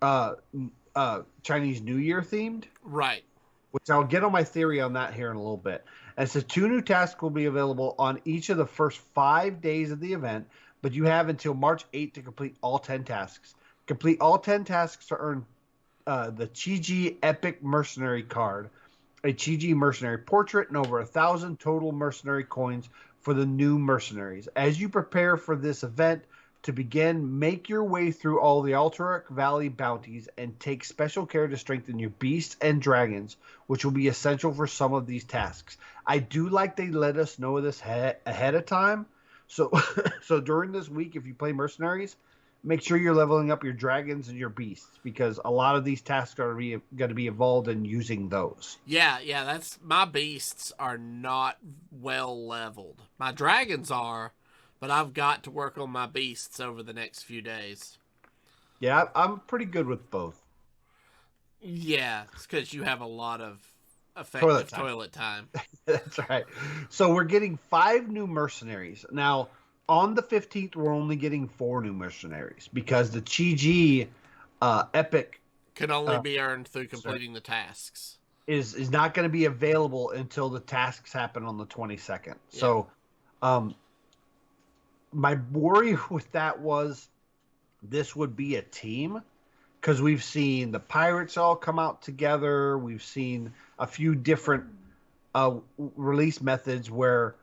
Chinese New Year themed. Right. Which I'll get on my theory on that here in a little bit. And so 2 new tasks will be available on each of the first 5 days of the event, but you have until March 8th to complete all 10 tasks. Complete all 10 tasks to earn the Chi Epic Mercenary card, a Chi Mercenary portrait, and over 1,000 total mercenary coins for the new mercenaries. As you prepare for this event to begin, make your way through all the Alterac Valley bounties and take special care to strengthen your beasts and dragons, which will be essential for some of these tasks. I do like they let us know this ahead of time. So during this week, if you play mercenaries, make sure you're leveling up your dragons and your beasts, because a lot of these tasks are going to be involved in using those. Yeah, that's my beasts are not well leveled. My dragons are, but I've got to work on my beasts over the next few days. Yeah, I'm pretty good with both. Yeah, it's because you have a lot of effective toilet time. That's right. So we're getting 5 new mercenaries. Now, on the 15th, we're only getting 4 new mercenaries because the Chi Epic can only be earned through completing the tasks. Is not going to be available until the tasks happen on the 22nd. Yeah. So, my worry with that was this would be a team, because we've seen the pirates all come out together. We've seen a few different release methods where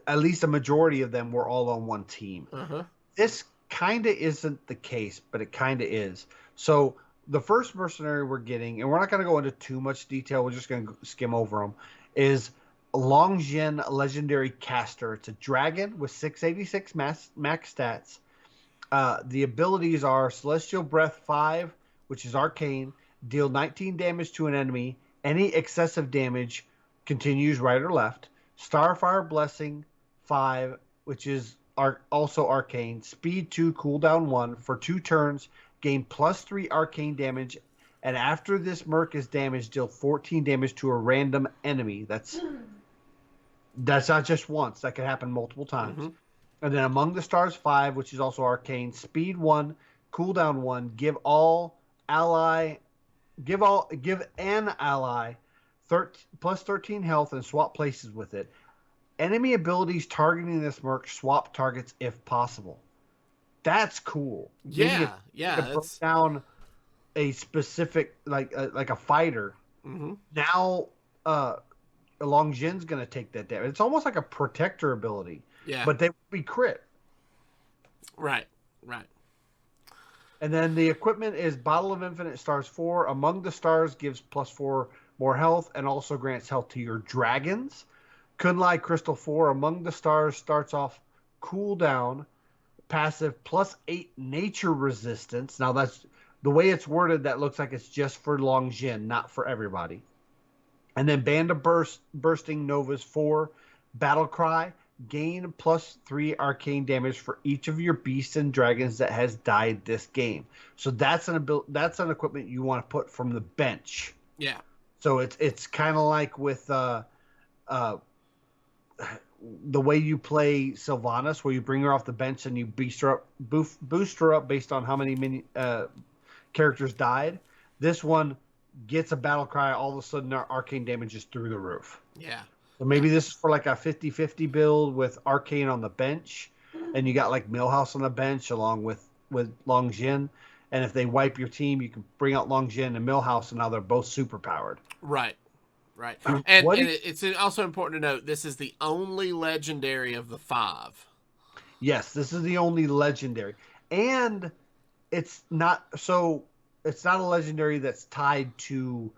at least a majority of them were all on one team. Uh-huh. This kind of isn't the case, but it kind of is. So the first mercenary we're getting, and we're not going to go into too much detail, we're just going to skim over them, is Longjin Legendary Caster. It's a dragon with 686 max stats. The abilities are Celestial Breath 5, which is arcane, deal 19 damage to an enemy. Any excessive damage continues right or left. Starfire Blessing 5, which is also arcane. Speed 2, cooldown 1. For 2 turns, gain +3 arcane damage. And after this merc is damaged, deal 14 damage to a random enemy. That's not just once. That can happen multiple times. Mm-hmm. And then Among the Stars 5, which is also arcane. Speed 1, cooldown 1. Give an ally +13 health and swap places with it. Enemy abilities targeting this merc swap targets if possible. That's cool. Yeah. Break down a specific like a fighter. Mm-hmm. Now, Longjin's going to take that damage. It's almost like a protector ability. Yeah. But they would be crit. Right. And then the equipment is Bottle of Infinite Stars 4. Among the Stars gives +4 more health and also grants health to your dragons. Kunlai Crystal 4 Among the Stars starts off cooldown, passive +8 nature resistance. Now that's the way it's worded. That looks like it's just for Longjin, not for everybody. And then Band of Bursting Novas 4 Battle Cry. Gain +3 arcane damage for each of your beasts and dragons that has died this game. So that's an equipment you want to put from the bench. Yeah. So it's kind of like with the way you play Sylvanas, where you bring her off the bench and you boost her up based on how many characters died. This one gets a battle cry, all of a sudden our arcane damage is through the roof. Yeah. So maybe this is for like a 50-50 build with arcane on the bench, and you got like Millhouse on the bench along with Longjin. And if they wipe your team, you can bring out Longjin and Millhouse, and now they're both super powered. Right. And it's also important to note this is the only legendary of the 5. Yes, this is the only legendary. And it's not a legendary that's tied to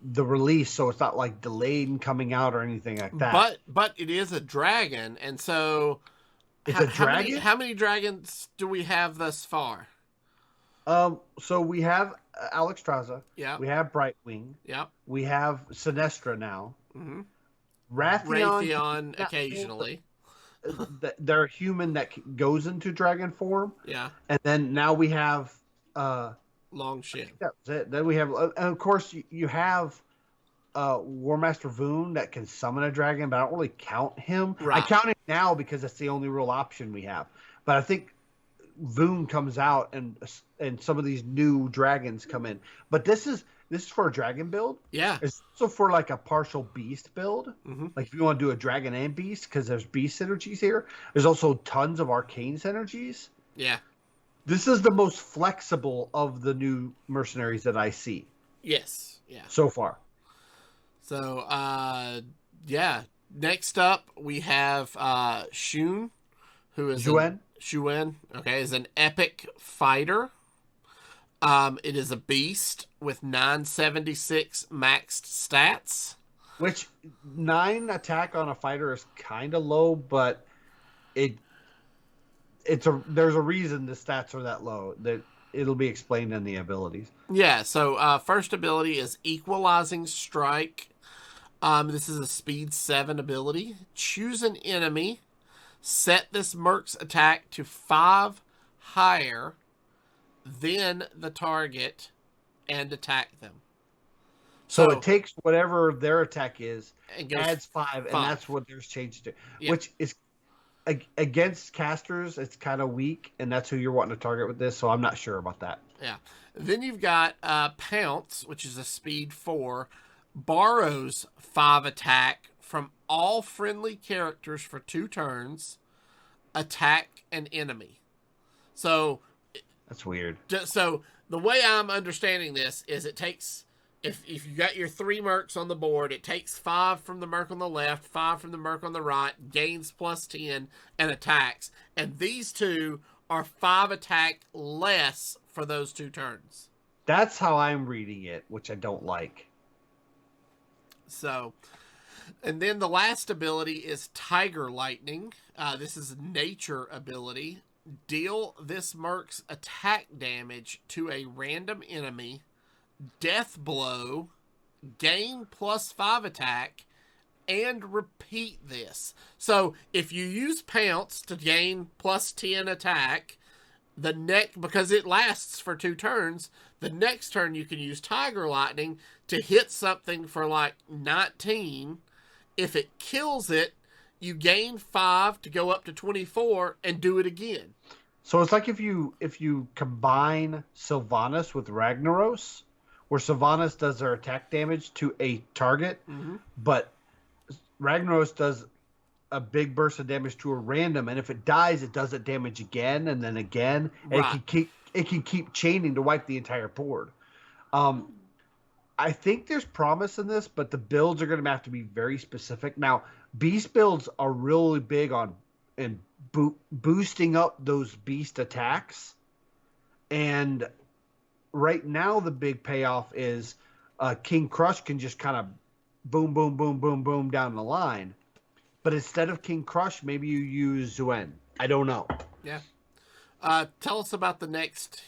the release, so it's not like delayed in coming out or anything like that. But it is a dragon, and so it's a dragon? How many dragons do we have thus far? So we have Alexstrasza. Yeah. We have Brightwing. Yeah. We have Sinestra now. Mm-hmm. Raytheon occasionally. They're a human that goes into dragon form. Yeah. And then now we have Longshin. That's it. Then we have, and of course, you have War Master Voon that can summon a dragon, but I don't really count him. Right. I count him now because that's the only real option we have. But I think Voon comes out and some of these new dragons come in. But this is for a dragon build. Yeah. It's also for like a partial beast build. Mm-hmm. Like if you want to do a dragon and beast, because there's beast synergies here. There's also tons of arcane synergies. Yeah. This is the most flexible of the new mercenaries that I see. Yes. Yeah. So far. So, yeah. Next up, we have Shun, who is Xuen. Okay, is an epic fighter. It is a beast with 976 maxed stats. Which 9 attack on a fighter is kind of low, but there's a reason the stats are that low. That it'll be explained in the abilities. Yeah, so first ability is Equalizing Strike. This is a speed 7 ability. Choose an enemy. Set this merc's attack to 5 higher than the target and attack them. So it takes whatever their attack is, and adds 5, and that's what theirs changed to. Yep. Which is against casters, it's kind of weak, and that's who you're wanting to target with this. So I'm not sure about that. Yeah. Then you've got Pounce, which is a speed 4, borrows 5 attack from all friendly characters for 2 turns, attack an enemy. So that's weird. So the way I'm understanding this is it takes, if you got your 3 mercs on the board, it takes 5 from the merc on the left, 5 from the merc on the right, gains +10, and attacks. And these 2 are 5 attack less for those 2 turns. That's how I'm reading it, which I don't like. So, and then the last ability is Tiger Lightning. This is a nature ability. Deal this merc's attack damage to a random enemy, death blow, gain +5 attack, and repeat this. So if you use Pounce to gain +10 attack, because it lasts for 2 turns, the next turn you can use Tiger Lightning to hit something for like 19. If it kills it, you gain 5 to go up to 24 and do it again. So it's like if you combine Sylvanas with Ragnaros, where Sylvanas does their attack damage to a target, but Ragnaros does a big burst of damage to a random, and if it dies, it does it damage again and then again. And Right. it can keep chaining to wipe the entire board. I think there's promise in this, but the builds are going to have to be very specific. Now, beast builds are really big on boosting up those beast attacks, and right now the big payoff is King Crush can just kind of boom, boom, boom, boom, boom down the line. But instead of King Crush, maybe you use Zuen. I don't know. Yeah. Tell us about the next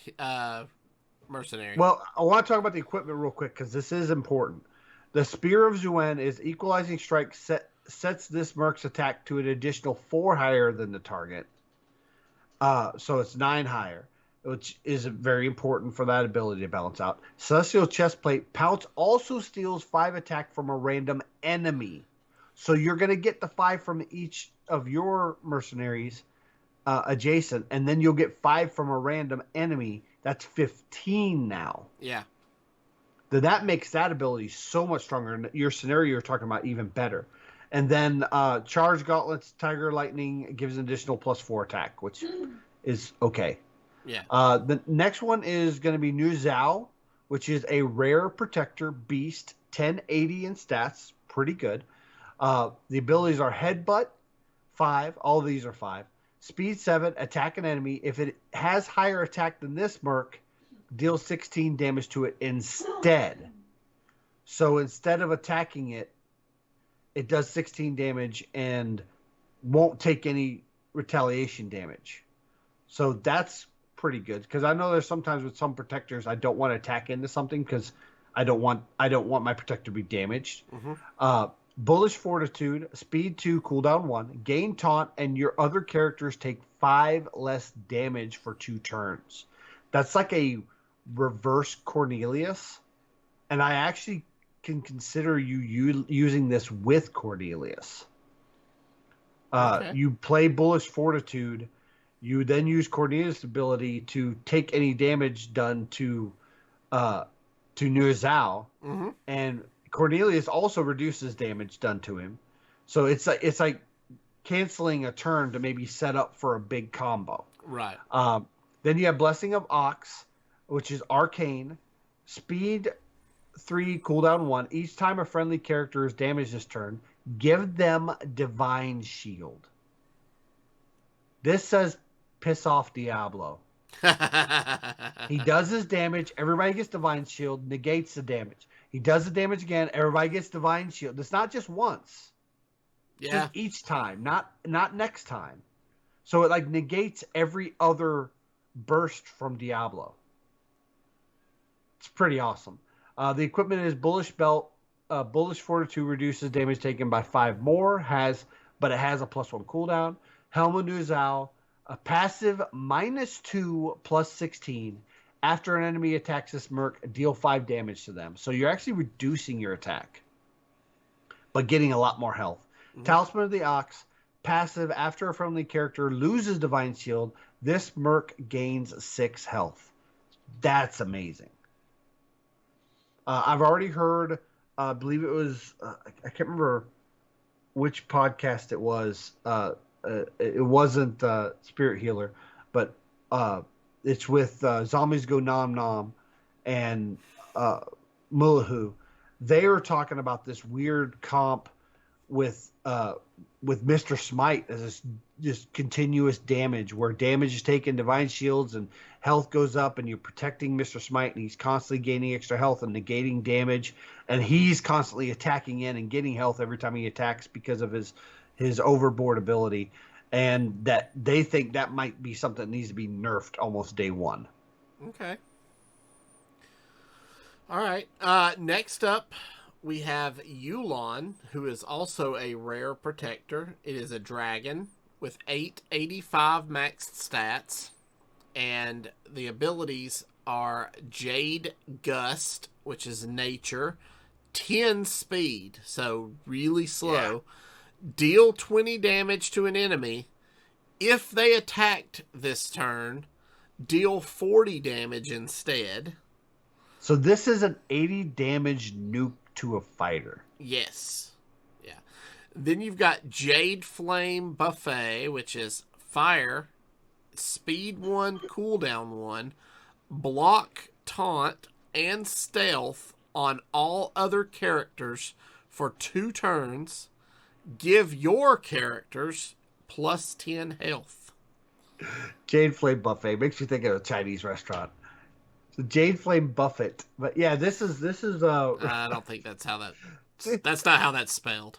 mercenary. Well, I want to talk about the equipment real quick because this is important. The Spear of Zuen is equalizing strike sets this merc's attack to an additional 4 higher than the target. So it's 9 higher, which is very important for that ability to balance out. Celestial Chestplate. Pounce also steals 5 attack from a random enemy. So you're going to get the 5 from each of your mercenaries adjacent, and then you'll get 5 from a random enemy. That's 15 now. Yeah. Then that makes that ability so much stronger. And your scenario you're talking about even better. And then Charge Gauntlets, Tiger Lightning gives an additional +4 attack, which is okay. Yeah. The next one is going to be New Zhao, which is a rare protector beast, 1080 in stats, pretty good. The abilities are Headbutt, 5. All of these are 5. Speed 7, attack an enemy. If it has higher attack than this merc, deal 16 damage to it instead. So instead of attacking it, it does 16 damage and won't take any retaliation damage. So that's pretty good, because I know there's sometimes with some protectors I don't want to attack into something because I don't want my protector to be damaged. Mm-hmm. Bullish Fortitude, Speed 2, cooldown 1, gain Taunt, and your other characters take 5 less damage for 2 turns. That's like a reverse Cornelius, and I actually can consider you using this with Cornelius. Okay. You play Bullish Fortitude, you then use Cornelius' ability to take any damage done to New Zhao, Mm-hmm. and Cornelius also reduces damage done to him. So it's like canceling a turn to maybe set up for a big combo. Right. Then you have Blessing of Ox, which is arcane, speed 3, cooldown 1. Each time a friendly character is damaged this turn, give them Divine Shield. This says piss off Diablo. He does his damage, everybody gets Divine Shield, negates the damage. He does the damage again, everybody gets Divine Shield. It's not just once. Yeah. Just each time, not next time. So it like negates every other burst from Diablo. It's pretty awesome. The equipment is Bullish Belt. Bullish Fortitude reduces damage taken by 5 more, but it has a +1 cooldown. Helm of New Zhao, a passive -2 +16. After an enemy attacks this merc, deal 5 damage to them. So you're actually reducing your attack, but getting a lot more health. Mm-hmm. Talisman of the Ox, passive. After a friendly character loses Divine Shield, this merc gains 6 health. That's amazing. I've already heard, I believe it was, I can't remember which podcast it was. It wasn't Spirit Healer, but it's with Zombies Go Nom Nom and Mulahu. They are talking about this weird comp with Mr. Smite as this just continuous damage, where damage is taken, Divine Shields, and health goes up, and you're protecting Mr. Smite, and he's constantly gaining extra health and negating damage, and he's constantly attacking in and getting health every time he attacks because of his overboard ability. And that they think that might be something that needs to be nerfed almost day one. Okay. All right. Next up, we have Yulon, who is also a rare protector. It is a dragon with 885 maxed stats. And the abilities are Jade Gust, which is nature, 10 speed, so really slow. Yeah. Deal 20 damage to an enemy. If they attacked this turn, deal 40 damage instead. So this is an 80 damage nuke to a fighter. Yes. Yeah. Then you've got Jade Flame Buffet, which is fire, speed 1, cooldown 1, block, taunt, and stealth on all other characters for 2 turns. Give your characters +10 health. Jade Flame Buffet makes you think of a Chinese restaurant. So Jade Flame Buffet, but yeah, this is. I don't think that's how that That's not how that's spelled.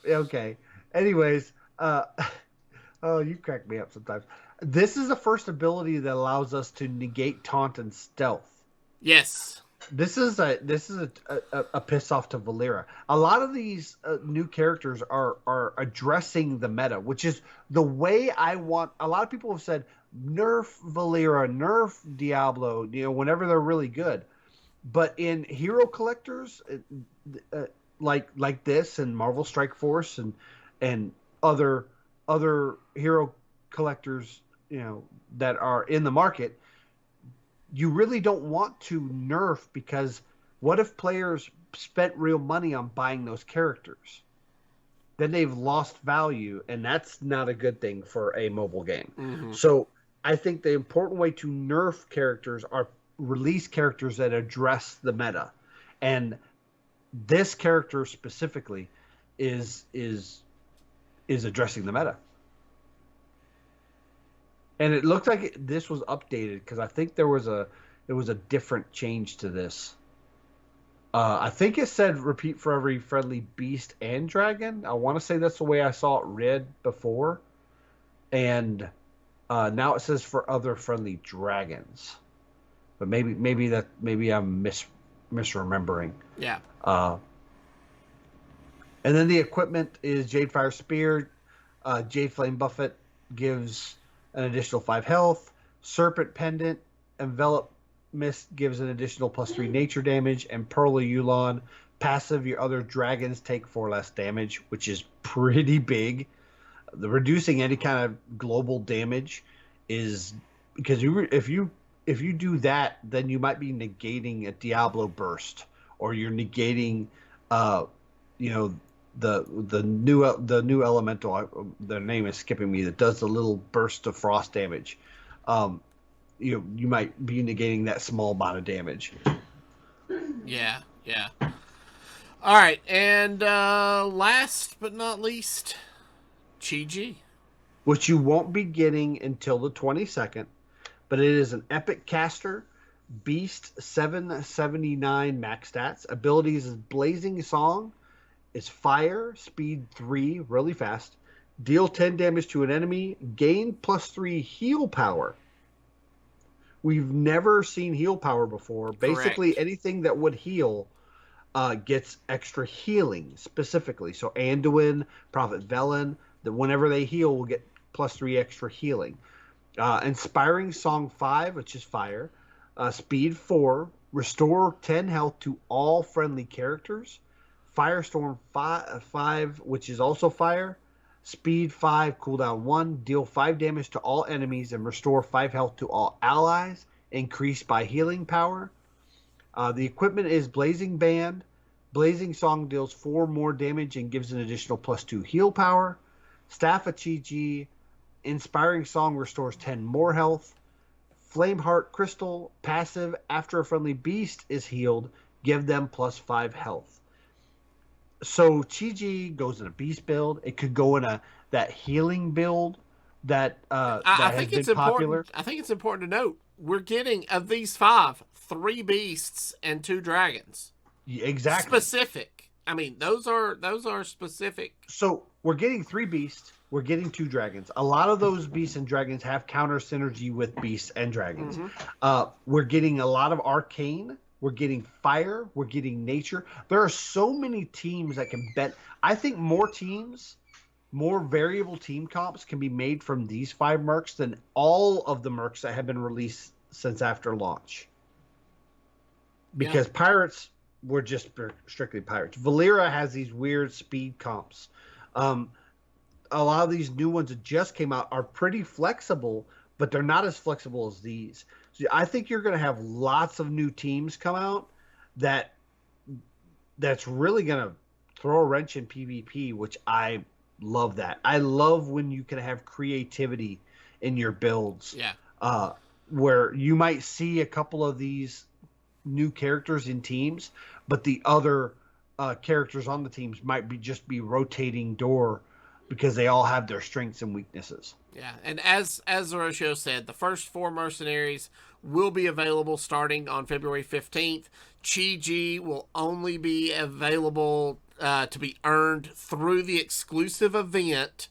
Okay. Anyways, oh, you crack me up sometimes. This is the first ability that allows us to negate taunt and stealth. Yes. This is a piss off to Valera. A lot of these new characters are addressing the meta, which is the way I want. A lot of people have said nerf Valera, nerf Diablo, whenever they're really good. But in hero collectors, like this and Marvel Strike Force and other hero collectors, that are in the market, you really don't want to nerf, because what if players spent real money on buying those characters? Then they've lost value, and that's not a good thing for a mobile game. Mm-hmm. So I think the important way to nerf characters are release characters that address the meta. And this character specifically is addressing the meta. And it looked like this was updated, because I think there was a different change to this. I think it said repeat for every friendly beast and dragon. I want to say that's the way I saw it read before. And now it says for other friendly dragons. But maybe I'm misremembering. Yeah. And then the equipment is Jade Fire Spear. Jade Flame Buffet gives an additional 5 health. Serpent Pendant, Envelop Mist gives an additional +3 nature damage. And Pearl of Yulon, passive, your other dragons take 4 less damage, which is pretty big. The reducing any kind of global damage is because if you do that, then you might be negating a Diablo burst, or you're negating the new elemental, their name is skipping me, that does the little burst of frost damage. You might be negating that small amount of damage. Yeah. All right, and last but not least, Chi-Ji, which you won't be getting until the 22nd, but it is an epic caster. Beast 779 max stats. Abilities is Blazing Song, is fire, speed 3, really fast. Deal 10 damage to an enemy. Gain +3 heal power. We've never seen heal power before. Correct. Basically, anything that would heal gets extra healing specifically. So Anduin, Prophet Velen, that whenever they heal will get +3 extra healing. Inspiring Song 5, which is fire. Speed 4. Restore 10 health to all friendly characters. Firestorm 5, which is also fire. Speed 5, cooldown 1. Deal 5 damage to all enemies and restore 5 health to all allies. Increased by healing power. The equipment is Blazing Band. Blazing Song deals 4 more damage and gives an additional +2 heal power. Staff of Chi-Ji. Inspiring Song restores 10 more health. Flameheart Crystal, passive, after a friendly beast is healed, give them +5 health. So Chi-Ji goes in a beast build. It could go in that healing build that has been popular. I think it's important to note, we're getting, of these 5, 3 beasts and 2 dragons. Exactly. Specific. I mean, those are specific. So we're getting 3 beasts. We're getting 2 dragons. A lot of those beasts and dragons have counter synergy with beasts and dragons. Mm-hmm. We're getting a lot of arcane. We're getting fire. We're getting nature. There are so many teams that can bet. I think more teams, more variable team comps can be made from these 5 mercs than all of the mercs that have been released since after launch. Because pirates were just strictly pirates. Valera has these weird speed comps. A lot of these new ones that just came out are pretty flexible, but they're not as flexible as these. So I think you're going to have lots of new teams come out that's really going to throw a wrench in PvP, which I love that. I love when you can have creativity in your builds. Yeah. Where you might see a couple of these new characters in teams, but the other characters on the teams might just be rotating door because they all have their strengths and weaknesses. Yeah, and as Zerotio said, the first 4 mercenaries will be available starting on February 15th. Chi will only be available to be earned through the exclusive event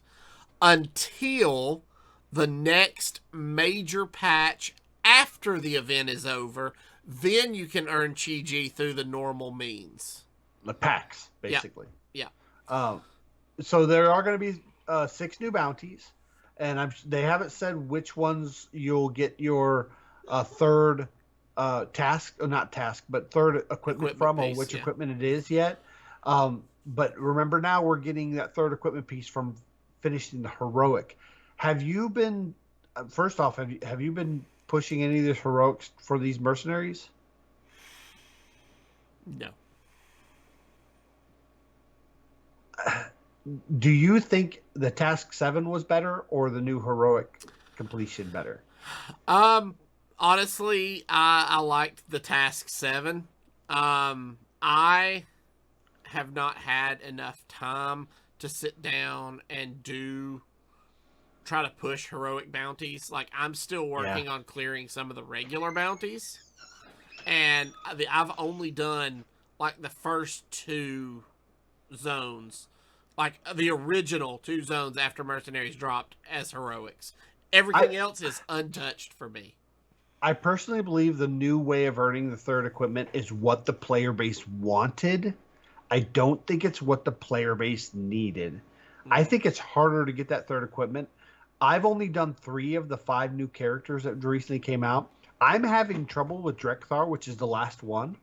until the next major patch after the event is over. Then you can earn Chi through the normal means. The packs, basically. Yeah. So there are going to be 6 new bounties, and they haven't said which ones you'll get your third task, or not task, but third equipment from, piece, or which equipment it is yet. But remember, now we're getting that third equipment piece from finishing the heroic. Have you been, first off, have you been pushing any of these heroics for these mercenaries? No. Do you think the task 7 was better, or the new heroic completion better? Honestly, I liked the task 7. I have not had enough time to sit down and try to push heroic bounties. Like, I'm still working on clearing some of the regular bounties, and I've only done like the first 2 zones, like the original 2 zones after mercenaries dropped as heroics. Everything else is untouched for me. I personally believe the new way of earning the third equipment is what the player base wanted. I don't think it's what the player base needed. I think it's harder to get that third equipment. I've only done 3 of the 5 new characters that recently came out. I'm having trouble with Drekthar, which is the last one,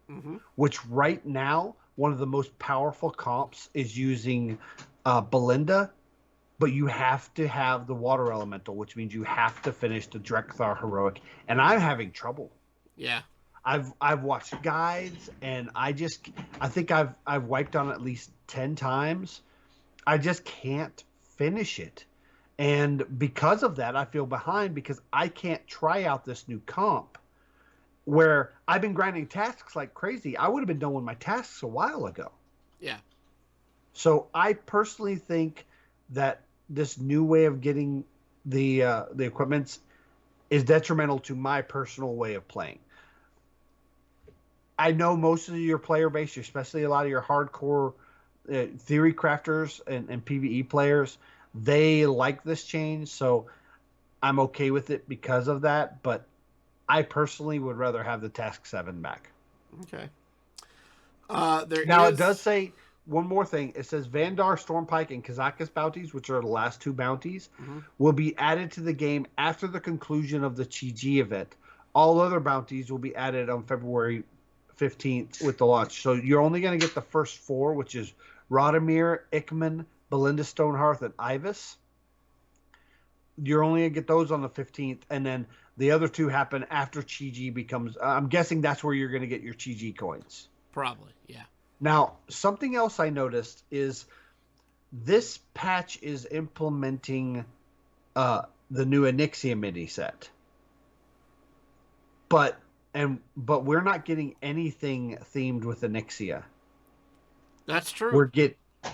which right now, one of the most powerful comps is using Belinda, but you have to have the water elemental, which means you have to finish the Drekthar heroic, and I'm having trouble. Yeah. I've watched guides, and I think I've wiped on at least 10 times. I just can't finish it. And because of that, I feel behind, because I can't try out this new comp where I've been grinding tasks like crazy. I would have been done with my tasks a while ago. Yeah. So I personally think that this new way of getting the equipments is detrimental to my personal way of playing. I know most of your player base, especially a lot of your hardcore theory crafters and PvE players, they like this change, so I'm okay with it because of that, but I personally would rather have the task 7 back. Okay. It does say one more thing. It says Vandar, Stormpike, and Kazakus bounties, which are the last 2 bounties, will be added to the game after the conclusion of the Chi event. All other bounties will be added on February 15th with the launch. So you're only going to get the first 4, which is Radomir, Ikman, Belinda Stonehearth, and Ivis. You're only going to get those on the 15th, and then the other 2 happen after Chi becomes... I'm guessing that's where you're going to get your Chi coins. Probably, yeah. Now, something else I noticed is this patch is implementing the new Onyxia mini set. But we're not getting anything themed with Onyxia. That's true.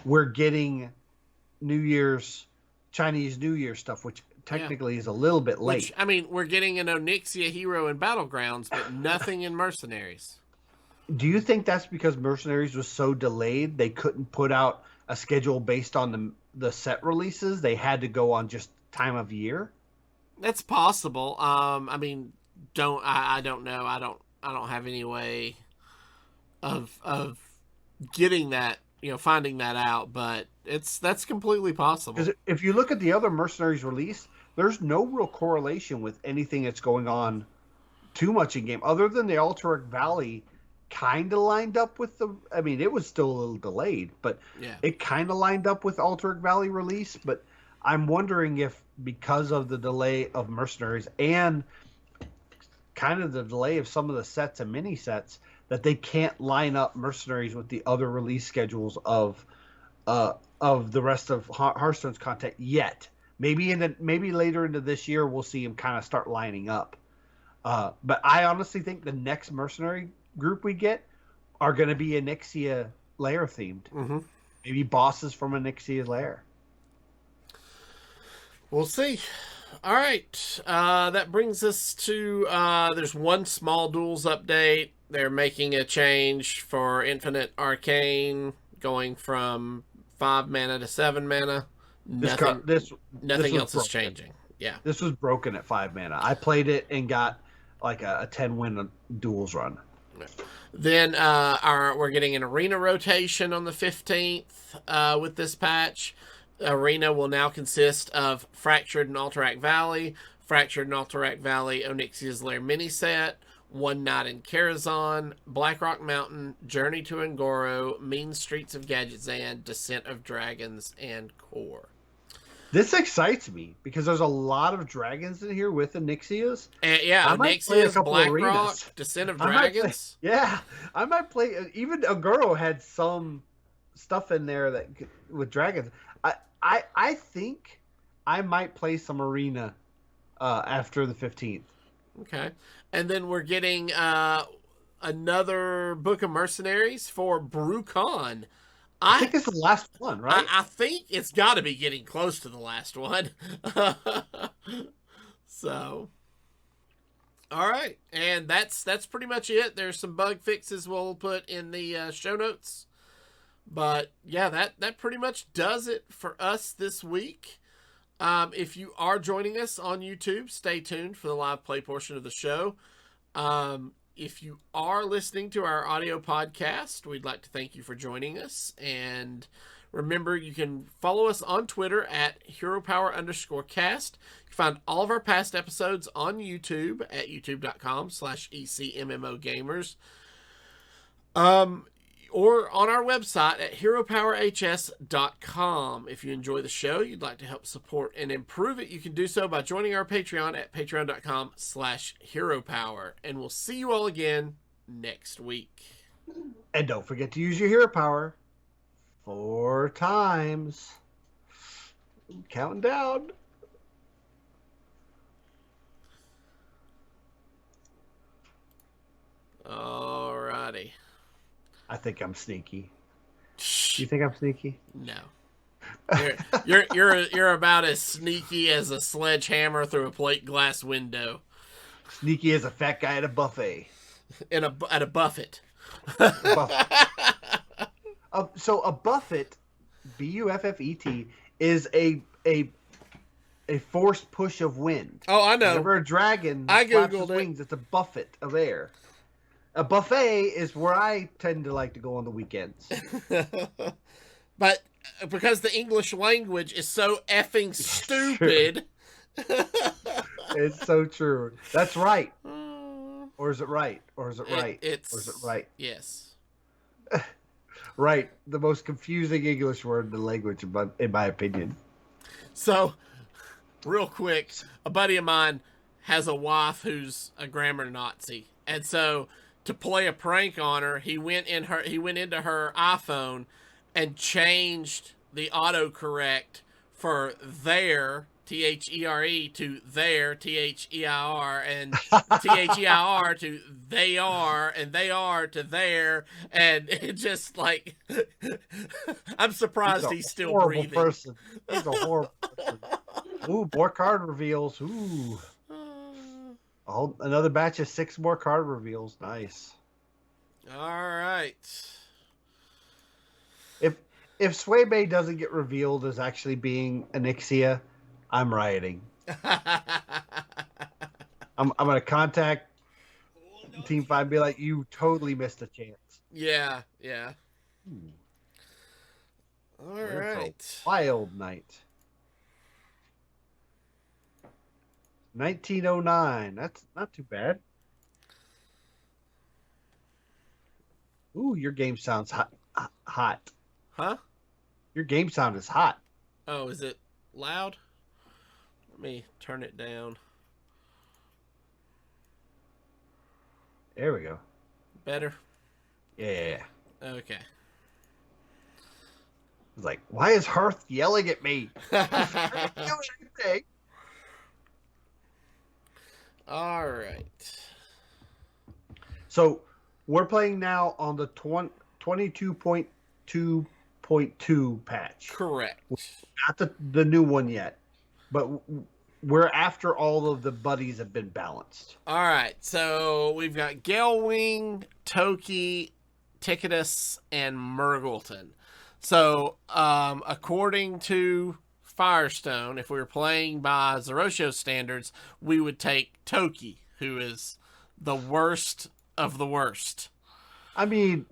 We're getting Chinese New Year stuff, which technically is a little bit late. Which, I mean, we're getting an Onyxia hero in Battlegrounds, but nothing in Mercenaries. Do you think that's because Mercenaries was so delayed they couldn't put out a schedule based on the set releases? They had to go on just time of year? That's possible. I mean, I don't know. I don't have any way of getting that, finding that out, but that's completely possible. Because if you look at the other Mercenaries release, there's no real correlation with anything that's going on too much in game, other than the Alterac Valley kind of lined up with it was still a little delayed, but it kind of lined up with Alterac Valley release. But I'm wondering if, because of the delay of Mercenaries and kind of the delay of some of the sets and mini sets, that they can't line up Mercenaries with the other release schedules of the rest of Hearthstone's content yet. Maybe later into this year we'll see them kind of start lining up. But I honestly think the next Mercenary group we get are going to be Onyxia lair themed. Maybe bosses from Onyxia's lair. We'll see. All right. That brings us to there's one small duels update. They're making a change for Infinite Arcane, going from 5 mana to 7 mana. Nothing. This Nothing was else is broken. changing. Yeah. This was broken at 5 mana. I played it and got like a 10-win duels run. Then we're getting an arena rotation on the 15th with this patch. Arena will now consist of Fractured and Alterac Valley, Fractured and Alterac Valley Onyxia's Lair mini set, One Night in Karazhan, Blackrock Mountain, Journey to Angoro, Mean Streets of Gadgetzan, Descent of Dragons, and Core. This excites me because there's a lot of dragons in here with Onyxias. And yeah, Onyxia's Blackrock, Descent of Dragons. I might play. Even Aguro had some stuff in there that with dragons. I think I might play some Arena after the 15th. Okay, and then we're getting another Book of Mercenaries for Brucon. I think it's the last one, right? I think it's got to be getting close to the last one. So, all right, and that's pretty much it. There's some bug fixes we'll put in the show notes, but yeah, that pretty much does it for us this week. If you are joining us on YouTube, stay tuned for the live play portion of the show. If you are listening to our audio podcast, we'd like to thank you for joining us. And remember, you can follow us on Twitter at HeroPower_cast. You can find all of our past episodes on YouTube at youtube.com/ECMMOgamers. Or on our website at heropowerhs.com. If you enjoy the show, you'd like to help support and improve it, you can do so by joining our Patreon at patreon.com/heropower. And we'll see you all again next week. And don't forget to use your hero power 4 times. Counting down. Alrighty. I think I'm sneaky. You think I'm sneaky? No. You're about as sneaky as a sledgehammer through a plate glass window. Sneaky as a fat guy at a buffet. At a buffet. So a buffet, Buffet, is a forced push of wind. Oh, I know. Whenever a dragon flaps his wings, it's a buffet of air. A buffet is where I tend to like to go on the weekends. But because the English language is so effing stupid. It's so true. That's right. Or is it right? Or is it right? Or is it right? Yes. Right. The most confusing English word in the language, in my opinion. So, real quick, a buddy of mine has a wife who's a grammar Nazi. And so, to play a prank on her, he went into her iPhone and changed the autocorrect for there, THERE, to there, THEIR, and THEIR to they are, and they are to there, and it just like, I'm surprised he's still breathing. Person. He's a horrible person. Ooh, more card reveals. Ooh. Another batch of 6 more card reveals. Nice. All right. If Swaybe doesn't get revealed as actually being Onyxia, I'm rioting. I'm gonna contact Team 5 and be like, you totally missed a chance. Yeah. All right. Wild night. 1909. That's not too bad. Ooh, your game sounds hot. Huh? Your game sound is hot. Oh, is it loud? Let me turn it down. There we go. Better? Yeah. Okay. It's like, why is Hearth yelling at me? All right. So we're playing now on the 22.2.2 patch. Correct. Not the new one yet. but we're after all of the buddies have been balanced. All right, so we've got Galewing, Toki, Ticketus, and Murgleton. So, according to Firestone, if we were playing by Zerotio standards, we would take Toki, who is the worst of the worst. I mean,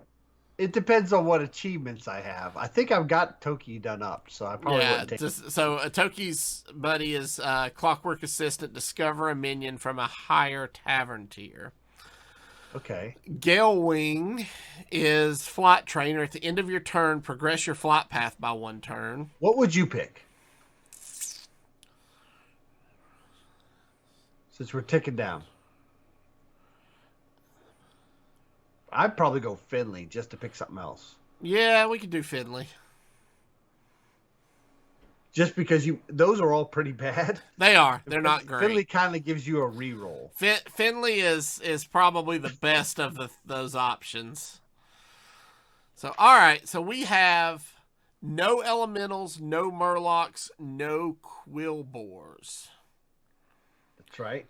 it depends on what achievements I have. I think I've got Toki done up, so I probably wouldn't take it. So Toki's buddy is Clockwork Assistant. Discover a minion from a higher tavern tier. Okay. Galewing is Flight Trainer. At the end of your turn, progress your flight path by 1 turn. What would you pick? Since we're ticking down. I'd probably go Finley just to pick something else. Yeah, we could do Finley. Just because those are all pretty bad. They are. They're not great. Finley kind of gives you a reroll. Finley is probably the best of those options. So, all right. So we have no elementals, no murlocs, no quillbores. That's right.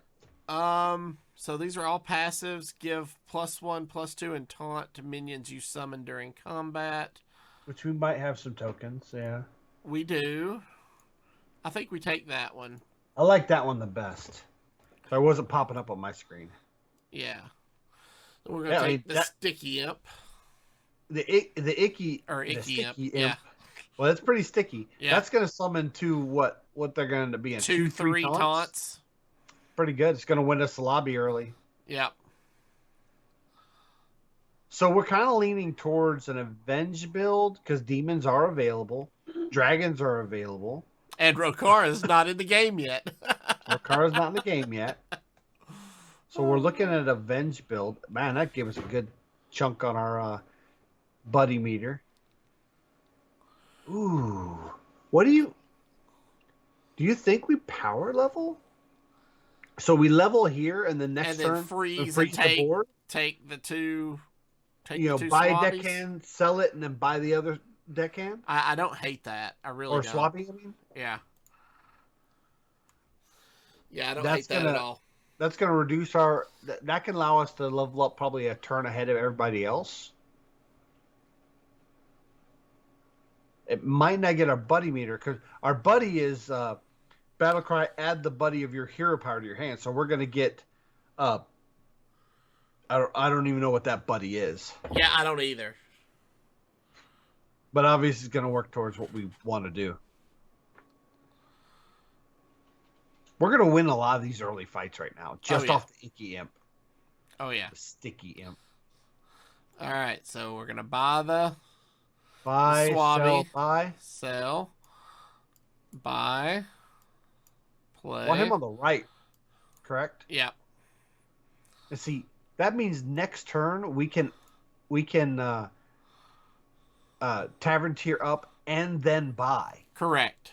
So these are all passives. Give +1/+2 and taunt to minions you summon during combat. Which we might have some tokens, yeah. We do. I think we take that one. I like that one the best. So it wasn't popping up on my screen. Yeah. We're gonna take the sticky imp. The icky imp. Imp. Yeah. Well, that's pretty sticky. Yeah. That's gonna summon what they're gonna be in. 2-3 taunts. Pretty good. It's gonna win us the lobby early. Yep. So we're kind of leaning towards an Avenge build because demons are available, dragons are available. And Rokara's not in the game yet. Rokara's not in the game yet. So we're looking at an Avenge build. Man, that gave us a good chunk on our buddy meter. Ooh. What do you think we power level? So we level here and the next turn freeze the board? Take the two. Buy swabbies. a deckhand, sell it, and then buy the other deckhand? I don't hate that. I really don't. Or swapping, I mean? Yeah. Yeah, I don't hate that at all. That's going to reduce our... That can allow us to level up probably a turn ahead of everybody else. It might not get our buddy meter, because our buddy is... Battlecry, add the buddy of your hero power to your hand. So we're going to get... I don't even know what that buddy is. Yeah, I don't either. But obviously it's going to work towards what we want to do. We're going to win a lot of these early fights right now. Just off the icky imp. Oh, yeah. The sticky imp. All right, so we're going to buy the swabby. Sell. Buy. Play. Want him on the right, correct? Yeah. And see, that means next turn we can tavern tier up and then buy. Correct.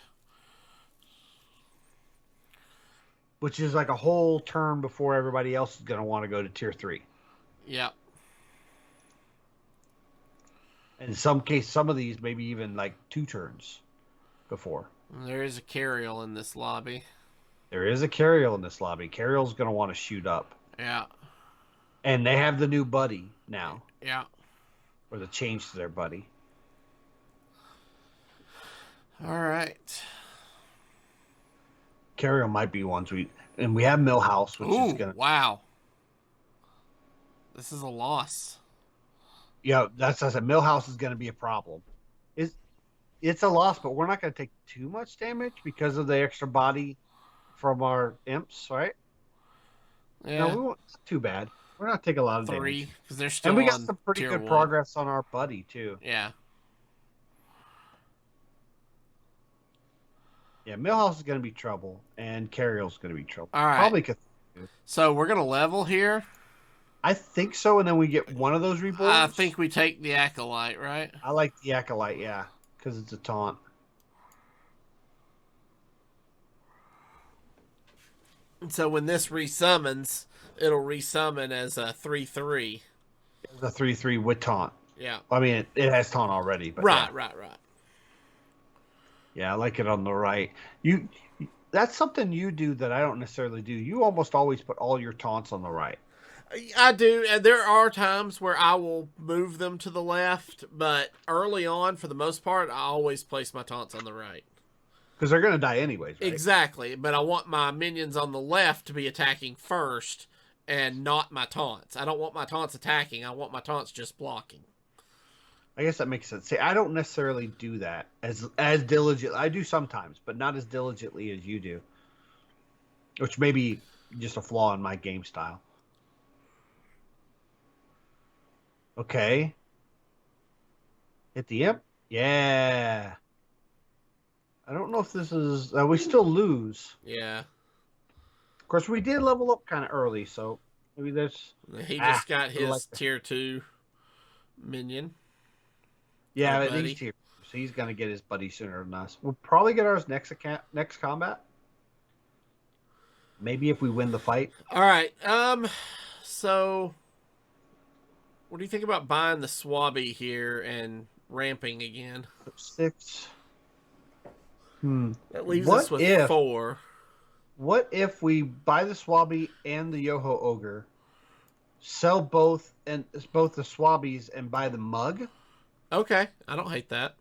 Which is like a whole turn before everybody else is going to want to go to tier 3. Yep. In some cases, some of these maybe even like 2 turns before. There is a Carriel in this lobby. There is a Carriel in this lobby. Carriel's going to want to shoot up. Yeah. And they have the new buddy now. Yeah. Or the change to their buddy. All right. Carriel might be ones we have Millhouse, which is gonna. Wow. This is a loss. Yeah, that's as I said. Millhouse is gonna be a problem. It's a loss, but we're not gonna take too much damage because of the extra body from our imps, right? Yeah. No, we won't. It's too bad. We're not taking a lot of 3 damage. because they're still. And we got on some pretty tier good 1. progress on our buddy too. Yeah. Yeah, Millhouse is going to be trouble, and Carriel's going to be trouble. All right. Probably. So we're gonna level here. I think so, and then we get one of those reborns. I think we take the Acolyte, right? I like the Acolyte, yeah, because it's a taunt. So when this resummons, it'll resummon as a 3/3. It's a 3/3 with taunt. Yeah. I mean, it has taunt already, but Right. Yeah, I like it on the right. that's something you do that I don't necessarily do. You almost always put all your taunts on the right. I do, and there are times where I will move them to the left, but early on, for the most part, I always place my taunts on the right. Because they're going to die anyways, right? Exactly, but I want my minions on the left to be attacking first and not my taunts. I don't want my taunts attacking, I want my taunts just blocking. I guess that makes sense. See, I don't necessarily do that as diligently. I do sometimes, but not as diligently as you do. Which may be just a flaw in my game style. Okay. Hit the imp? Yeah. I don't know if this is... we still lose. Yeah. Of course, we did level up kind of early, so maybe there's... He just got his tier 2 minion. Yeah, but he's tier 2, so he's going to get his buddy sooner than us. We'll probably get ours next combat. Maybe if we win the fight. All right. So... what do you think about buying the Swabby here and ramping again? 6. That leaves us with 4. What if we buy the Swabby and the Yoho Ogre, sell both the Swabbies and buy the mug? Okay, I don't hate that.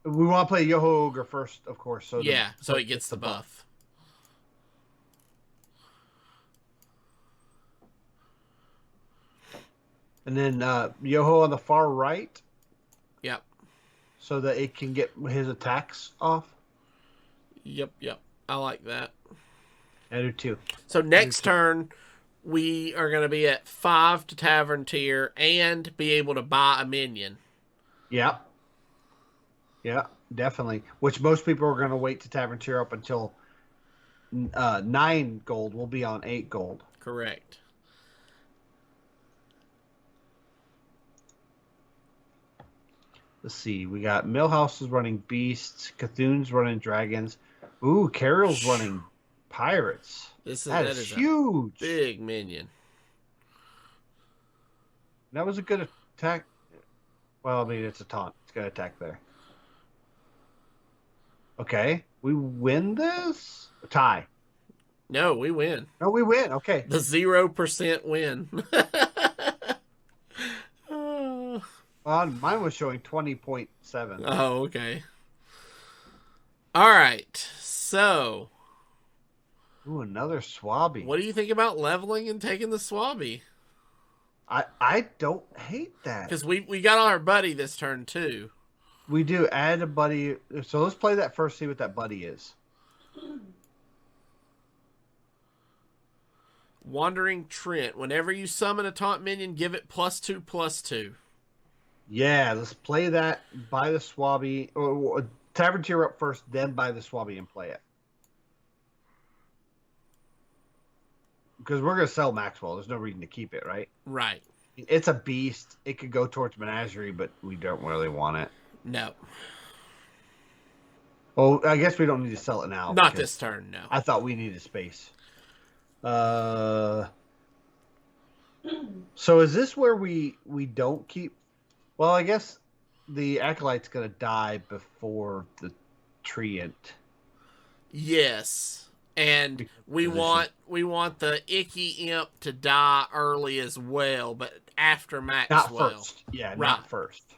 We want to play Yoho Ogre first, of course. So so it gets the buff. And then Yoho on the far right. Yep. So that it can get his attacks off. Yep. I like that. I do too. So next turn, we are going to be at 5 to Tavern tier and be able to buy a minion. Yeah. Yeah, definitely. Which most people are going to wait to Tavern tier up until 9 gold. We'll be on 8 gold. Correct. Let's see. We got Millhouse is running beasts. Cthulhu's running dragons. Ooh, Carol's running pirates. That is huge. Big minion. That was a good attack. Well, I mean, it's a taunt. It's going to attack there. Okay. We win this? Tie. No, we win. No, we win. Okay. The 0% win. Mine was showing 20.7. Oh, okay. All right. So. Ooh, another Swabby. What do you think about leveling and taking the Swabby? I don't hate that. Because we got our buddy this turn, too. We do. Add a buddy. So let's play that first, see what that buddy is. Wandering Trent. Whenever you summon a taunt minion, give it +2/+2. Yeah, let's play that. Buy the Swabby. Or Tavern tier up first, then buy the Swabby and play it. Because we're going to sell Maxwell. There's no reason to keep it, right? Right. It's a beast. It could go towards Menagerie, but we don't really want it. No. Well, I guess we don't need to sell it now. Not this turn, no. I thought we needed space. So is this where we don't keep... Well, I guess the Acolyte's going to die before the Treant. Yes. And we want the Icky Imp to die early as well, but after Maxwell. Not first. Yeah, right. Not first.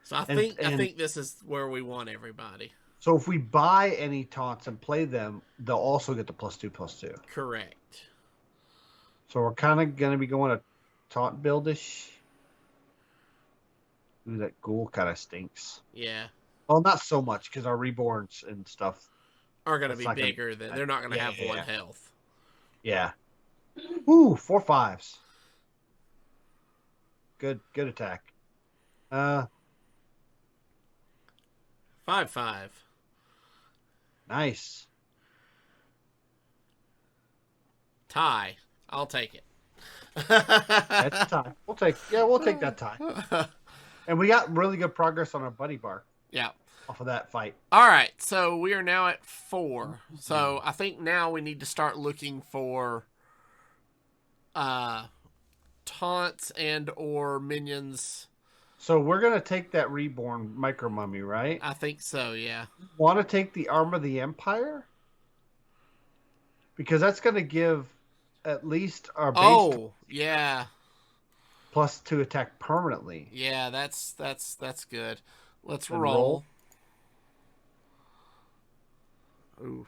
So I think this is where we want everybody. So if we buy any taunts and play them, they'll also get the +2/+2. Correct. So we're kind of going to be going a taunt buildish. Ooh, that ghoul kind of stinks. Yeah. Well, not so much because our reborns and stuff are going to be bigger. They're not going to have 1 health. Yeah. Ooh, 4 5s. Good attack. 5/5. Nice. Tie. I'll take it. That's a tie. We'll take that tie. And we got really good progress on our buddy bar. Yeah. Off of that fight. All right, so we are now at 4. So I think now we need to start looking for taunts and or minions. So we're gonna take that reborn micro mummy, right? I think so, yeah. Want to take the arm of the Empire because that's gonna give at least our base Oh, yeah. +2 attack permanently. Yeah, that's good. Let's And roll. roll. Ooh.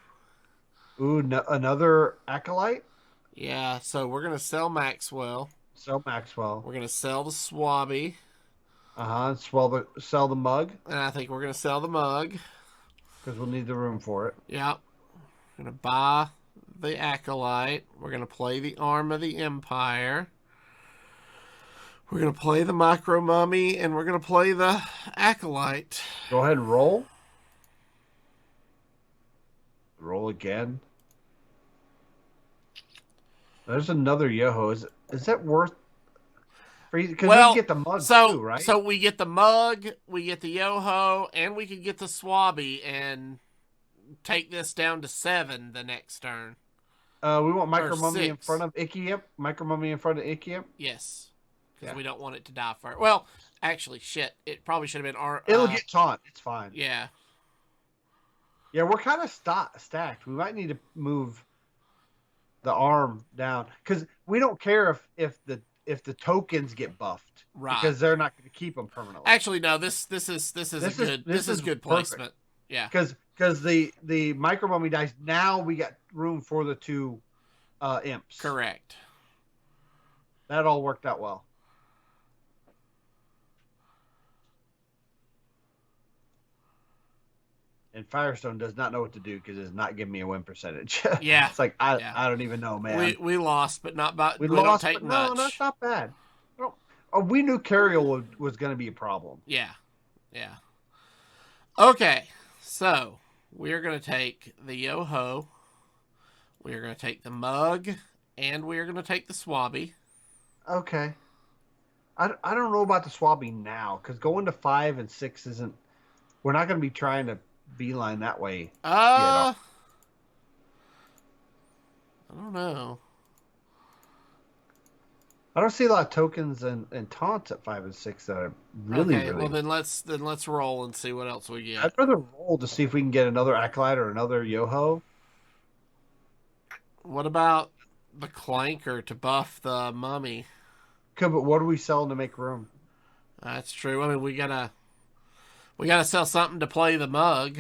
Ooh, another acolyte. Yeah, so we're gonna sell Maxwell. Sell Maxwell. We're gonna sell the Swabby. Sell the mug And I think we're gonna sell the mug. because we'll need the room for it. Yep. We're gonna buy the Acolyte. We're gonna play the Arm of the Empire. We're gonna play the Micro Mummy, and we're gonna play the Acolyte. Go ahead and roll. Roll again. There's another Yoho. Is that worth? Because we can get the mug too, right? So we get the mug, we get the Yoho, and we can get the Swabby and take this down to 7 the next turn. We want Micro Or Mummy in 6. front of Icky Imp. Micro Mummy in front of Icky Imp. Yes. Because Yeah. we don't want it to die first. Well, actually, shit. It probably should have been our. It'll get taunt. It's fine. Yeah. Yeah, we're kind of stacked. We might need to move the arm down because we don't care if the tokens get buffed, Right. Because they're not going to keep them permanently. Actually, no. This is good placement. Yeah. Because the Micro Mummy dies. Now we got room for the 2 imps. Correct. That all worked out well. And Firestone does not know what to do because it's not giving me a win percentage. Yeah. It's like I don't even know, man. We lost, but not by We don't lost, take but much. no, that's not bad. We knew Carriel was going to be a problem. Yeah. Yeah. Okay. So we're gonna take the Yoho. We're gonna take the mug, and we're gonna take the Swabby. Okay. I don't know about the Swabby now because going to 5 and 6 isn't. We're not going to be trying to beeline that way. I don't know. I don't see a lot of tokens and taunts at 5 and 6 that are really. Well, then let's roll and see what else we get. I'd rather roll to see if we can get another Acolyte or another Yoho. What about the Clanker to buff the Mummy? Okay, but what are we selling to make room? That's true. I mean, we gotta sell something to play the mug.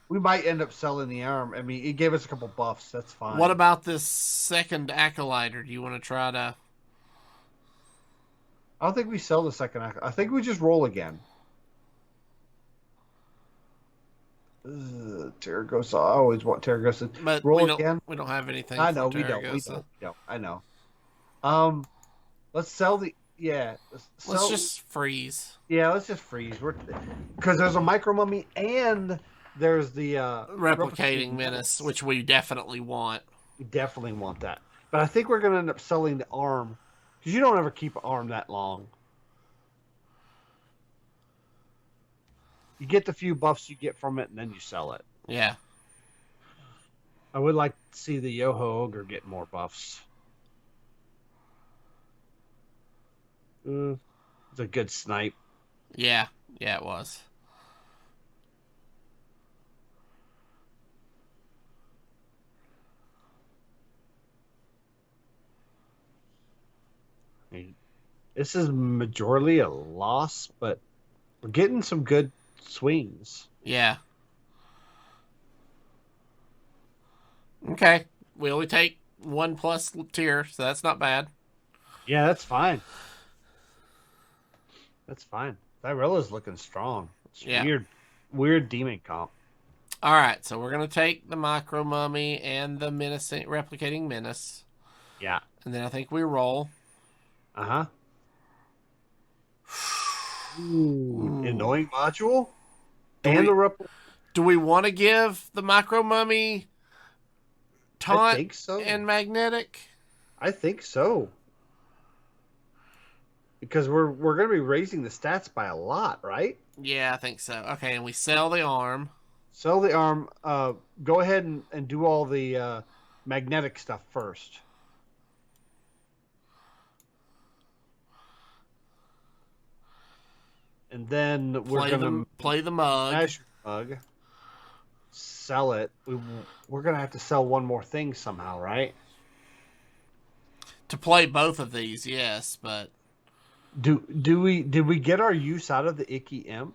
We might end up selling the arm. I mean, it gave us a couple buffs. That's fine. What about this second Acolyte? Or do you want to try to? I don't think we sell the second Acolyte. I think we just roll again. Terragosa. I always want Terragosa. But roll again. We don't have anything. I know for we don't. I know. Let's sell the. Yeah. Let's just freeze. Yeah, let's just freeze. Because there's a Micro Mummy and there's the replicating menace, which we definitely want. We definitely want that. But I think we're going to end up selling the arm because you don't ever keep an arm that long. You get the few buffs you get from it, and then you sell it. Yeah. I would like to see the Yoho Ogre get more buffs. It's a good snipe. Yeah, it was. I mean, this is majorly a loss, but we're getting some good swings. Yeah. Okay. We only take 1+ tier, so that's not bad. Yeah, that's fine. That's fine. Thyrella's looking strong. It's weird demon comp. All right, so we're gonna take the Micro Mummy and the replicating menace. Yeah. And then I think we roll. Annoying module. Do we want to give the Micro Mummy taunt I think so. and magnetic? I think so. Because we're going to be raising the stats by a lot, right? Yeah, I think so. Okay, and we sell the arm. Sell the arm. Go ahead and do all the magnetic stuff first. and then we're gonna play the mug. measure mug, sell it. We're gonna have to sell one more thing somehow, right? To play both of these, yes, but Did we get our use out of the Icky Imp?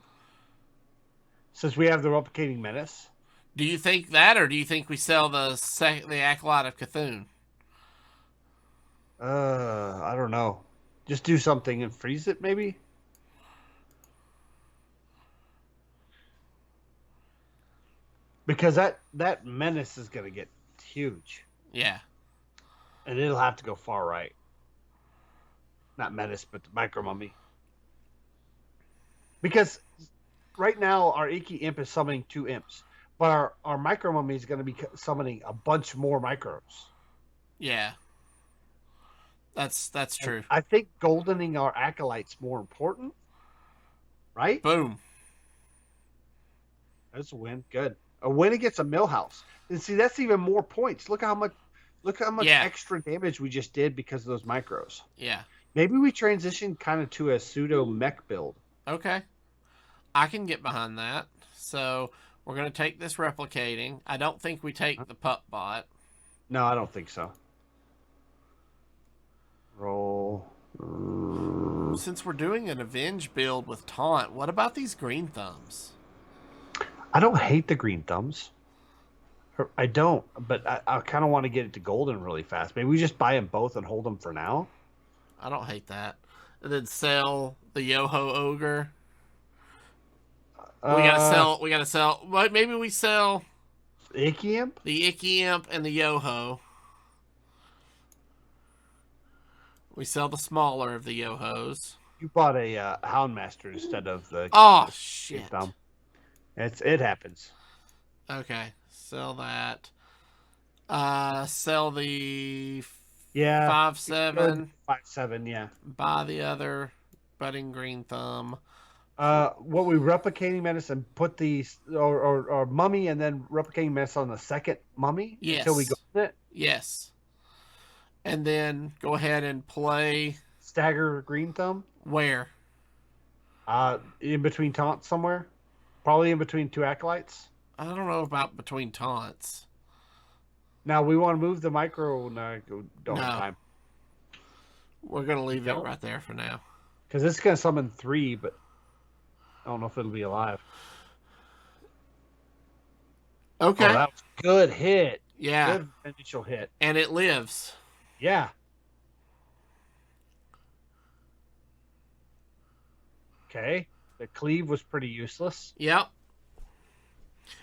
Since we have the Replicating Menace? do you think that, or do you think we sell the Acolyte of Cthulhu? I don't know. Just do something and freeze it, maybe? Because that menace is going to get huge. Yeah. And it'll have to go far right. Not menace, but the Micro Mummy. Because right now, our Icky Imp is summoning 2 imps. But our Micro Mummy is going to be summoning a bunch more Micros. Yeah. That's true. And I think goldening our Acolyte's more important. Right? Boom. That's a win. Good. A win against a Millhouse. And see, that's even more points. Look how much extra damage we just did because of those Micros. Yeah. Maybe we transition kind of to a pseudo mech build. Okay. I can get behind that. So we're going to take this replicating. I don't think we take the pup bot. No, I don't think so. Roll. Since we're doing an Avenge build with Taunt, what about these green thumbs? I don't hate the green thumbs. I don't, but I kind of want to get it to golden really fast. Maybe we just buy them both and hold them for now. I don't hate that. And then sell the Yoho Ogre. We gotta sell. Maybe we sell the Icky Imp, and the Yoho. We sell the smaller of the Yohos. You bought a Houndmaster instead of the. Oh shit! Thumb. It happens. Okay, sell that. Sell the 5/7. 5/7, yeah. Buy the other budding green thumb. What we replicating menace and put the or mummy and then replicating menace on the second mummy until we go with it. Yes. And then go ahead and play Stagger green thumb. Where? In between taunts somewhere. Probably in between 2 acolytes. I don't know about between taunts. Now we want to move the Micro. No, don't have time. We're gonna leave it right there for now. Because it's gonna summon 3, but I don't know if it'll be alive. Okay. Oh, that was a good hit. Yeah. Good initial hit. And it lives. Yeah. Okay. The cleave was pretty useless. Yep.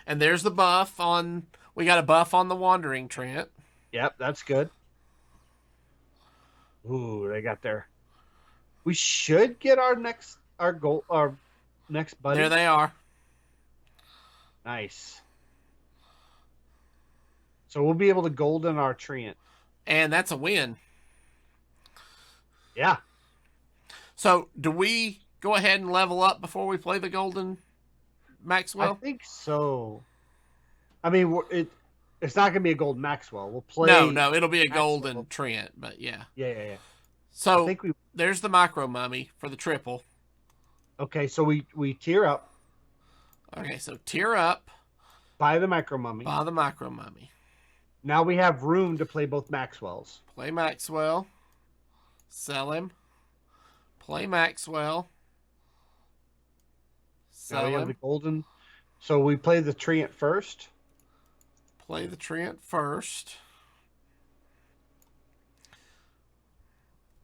And there's the buff on... We got a buff on the Wandering Trent. Yep, that's good. Ooh, they got there. We should get our next buddy. There they are. Nice. So we'll be able to golden our Trent. And that's a win. Yeah. So, do we go ahead and level up before we play the golden Maxwell? I think so. I mean, it's not going to be a golden Maxwell. We'll play... No, it'll be a golden Trent, but yeah. Yeah. So, there's the Micro Mummy for the triple. Okay, so we tier up. Okay, so tier up. Buy the Micro Mummy. Now we have room to play both Maxwells. Play Maxwell. Sell him. Play Maxwell. Sell him. The golden. So we play the Trent first. Play the Trent first.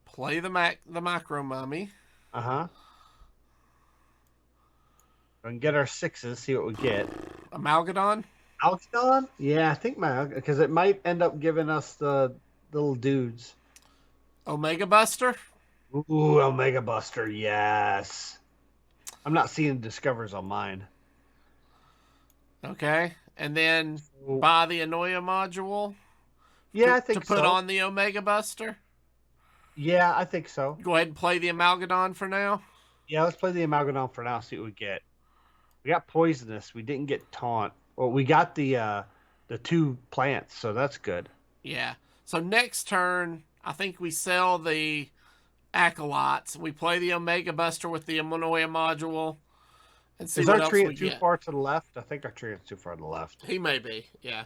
Play the Micro Mummy. Uh-huh. And get our 6s, see what we get. Amalgadon? Algadon? Yeah, I think because it might end up giving us the little dudes. Omega Buster? Ooh, Omega Buster, yes. I'm not seeing Discovers on mine. Okay. And then buy the Anoia module? Yeah, I think so. To put on the Omega Buster? Yeah, I think so. Go ahead and play the Amalgadon for now? Yeah, let's play the Amalgadon for now, see what we get. We got Poisonous. We didn't get Taunt. Well, we got the 2 plants, so that's good. Yeah. So next turn, I think we sell the acolytes. We play the Omega Buster with the Ammonoia module and see Is what our else we treant too get. far to the left? I think our treant's too far to the left. He may be, yeah.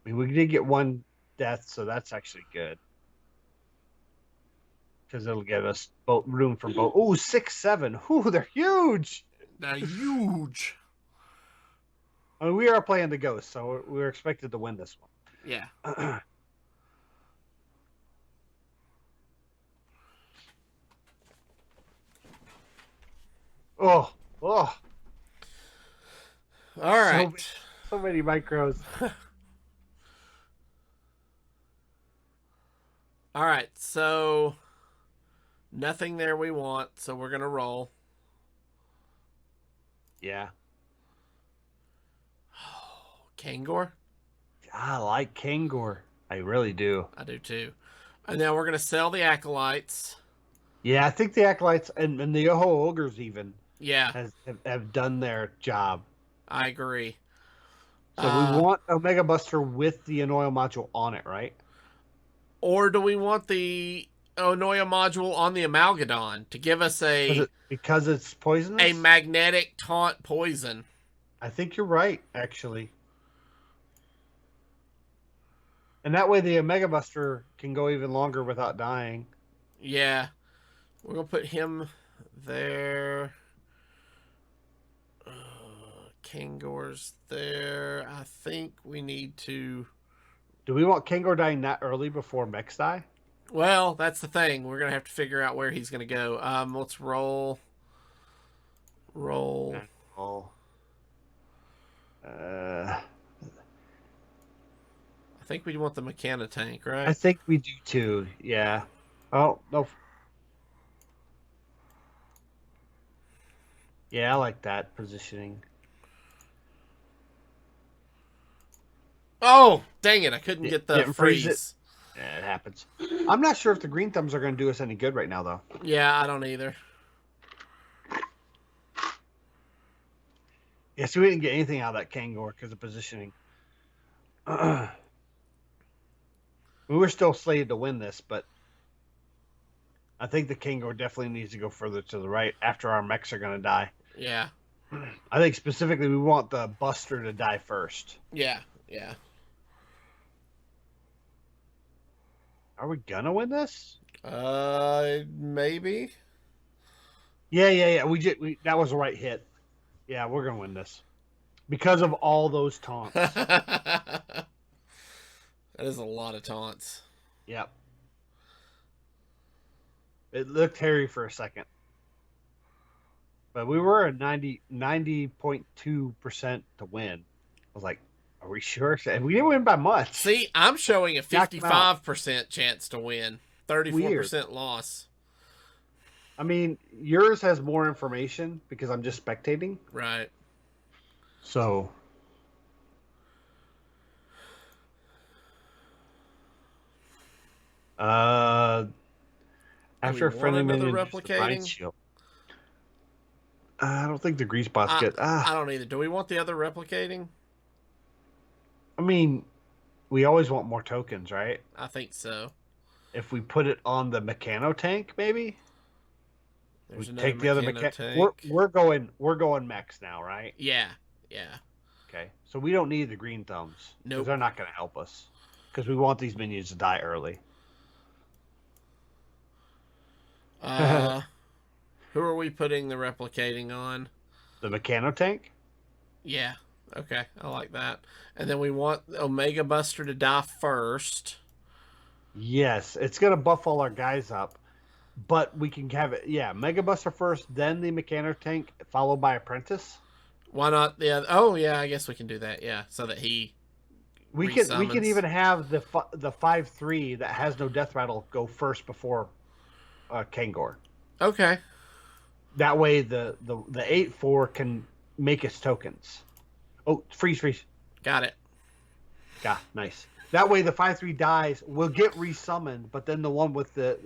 I mean, we did get one death, so that's actually good. Because it'll give us both room for both. Ooh, 6-7. Ooh, they're huge. They're huge. I mean, we are playing the ghost, so we're expected to win this one. Yeah. Oh. All right. So many micros. All right, so nothing there we want, so we're gonna roll. Yeah. Kangor? I like Kangor. I really do. I do too. And now we're gonna sell the acolytes. Yeah, I think the acolytes and the Yoho ogres even Yeah, have done their job. I agree. So we want Omega Buster with the Anoia module on it, right? Or do we want the Onoya module on the Amalgadon to give us Because it's poisonous? a magnetic taunt poison? I think you're right, actually. And that way the Omega Buster can go even longer without dying. Yeah. We're going to put him there. Kangor's there. I think we need to... Do we want Kangor dying that early before Mechs die? Well, that's the thing. We're going to have to figure out where he's going to go. Let's roll. Roll. I think we want the Mechana tank, right? I think we do too, yeah. Oh, no. Yeah, I like that positioning. Oh, dang it. I couldn't get the Didn't freeze freeze. Yeah, it happens. I'm not sure if the green thumbs are going to do us any good right now, though. Yeah, I don't either. Yeah, so we didn't get anything out of that Kangor because of positioning. We were still slated to win this, but I think the Kangor definitely needs to go further to the right after our mechs are going to die. Yeah. I think specifically we want the Buster to die first. Yeah, yeah. Are we going to win this? Maybe. Yeah. That was the right hit. Yeah, we're going to win this. Because of all those taunts. That is a lot of taunts. Yep. It looked hairy for a second. But we were at 90.2% to win. I was like, are we sure? And we didn't win by much. See, I'm showing a 55% chance to win. 34% loss. I mean, yours has more information because I'm just spectating. Right. So... after a friendly minion replicating shield. I don't think the grease bots get. I don't either. Do we want the other replicating? I mean, we always want more tokens, right? I think so. If we put it on the Mechano tank, maybe. There's we take the other Mechano. We're going mechs now, right? Yeah. Okay, so we don't need the green thumbs. Nope. They're not going to help us because we want these minions to die early. Who are we putting the replicating on? The Mechano tank? Yeah. Okay. I like that. And then we want Omega Buster to die first. Yes. It's going to buff all our guys up. But we can have it. Yeah. Mega Buster first, then the Mechano tank, followed by Apprentice. Why not the other? Oh, yeah. I guess we can do that. Yeah. So that he. We can even have the 5/3 that has no death rattle go first before Kangor. Okay. That way the 8/4 can make its tokens. Oh, freeze. Got it. Yeah, nice. That way the 5/3 dies, will get resummoned, but then the one with the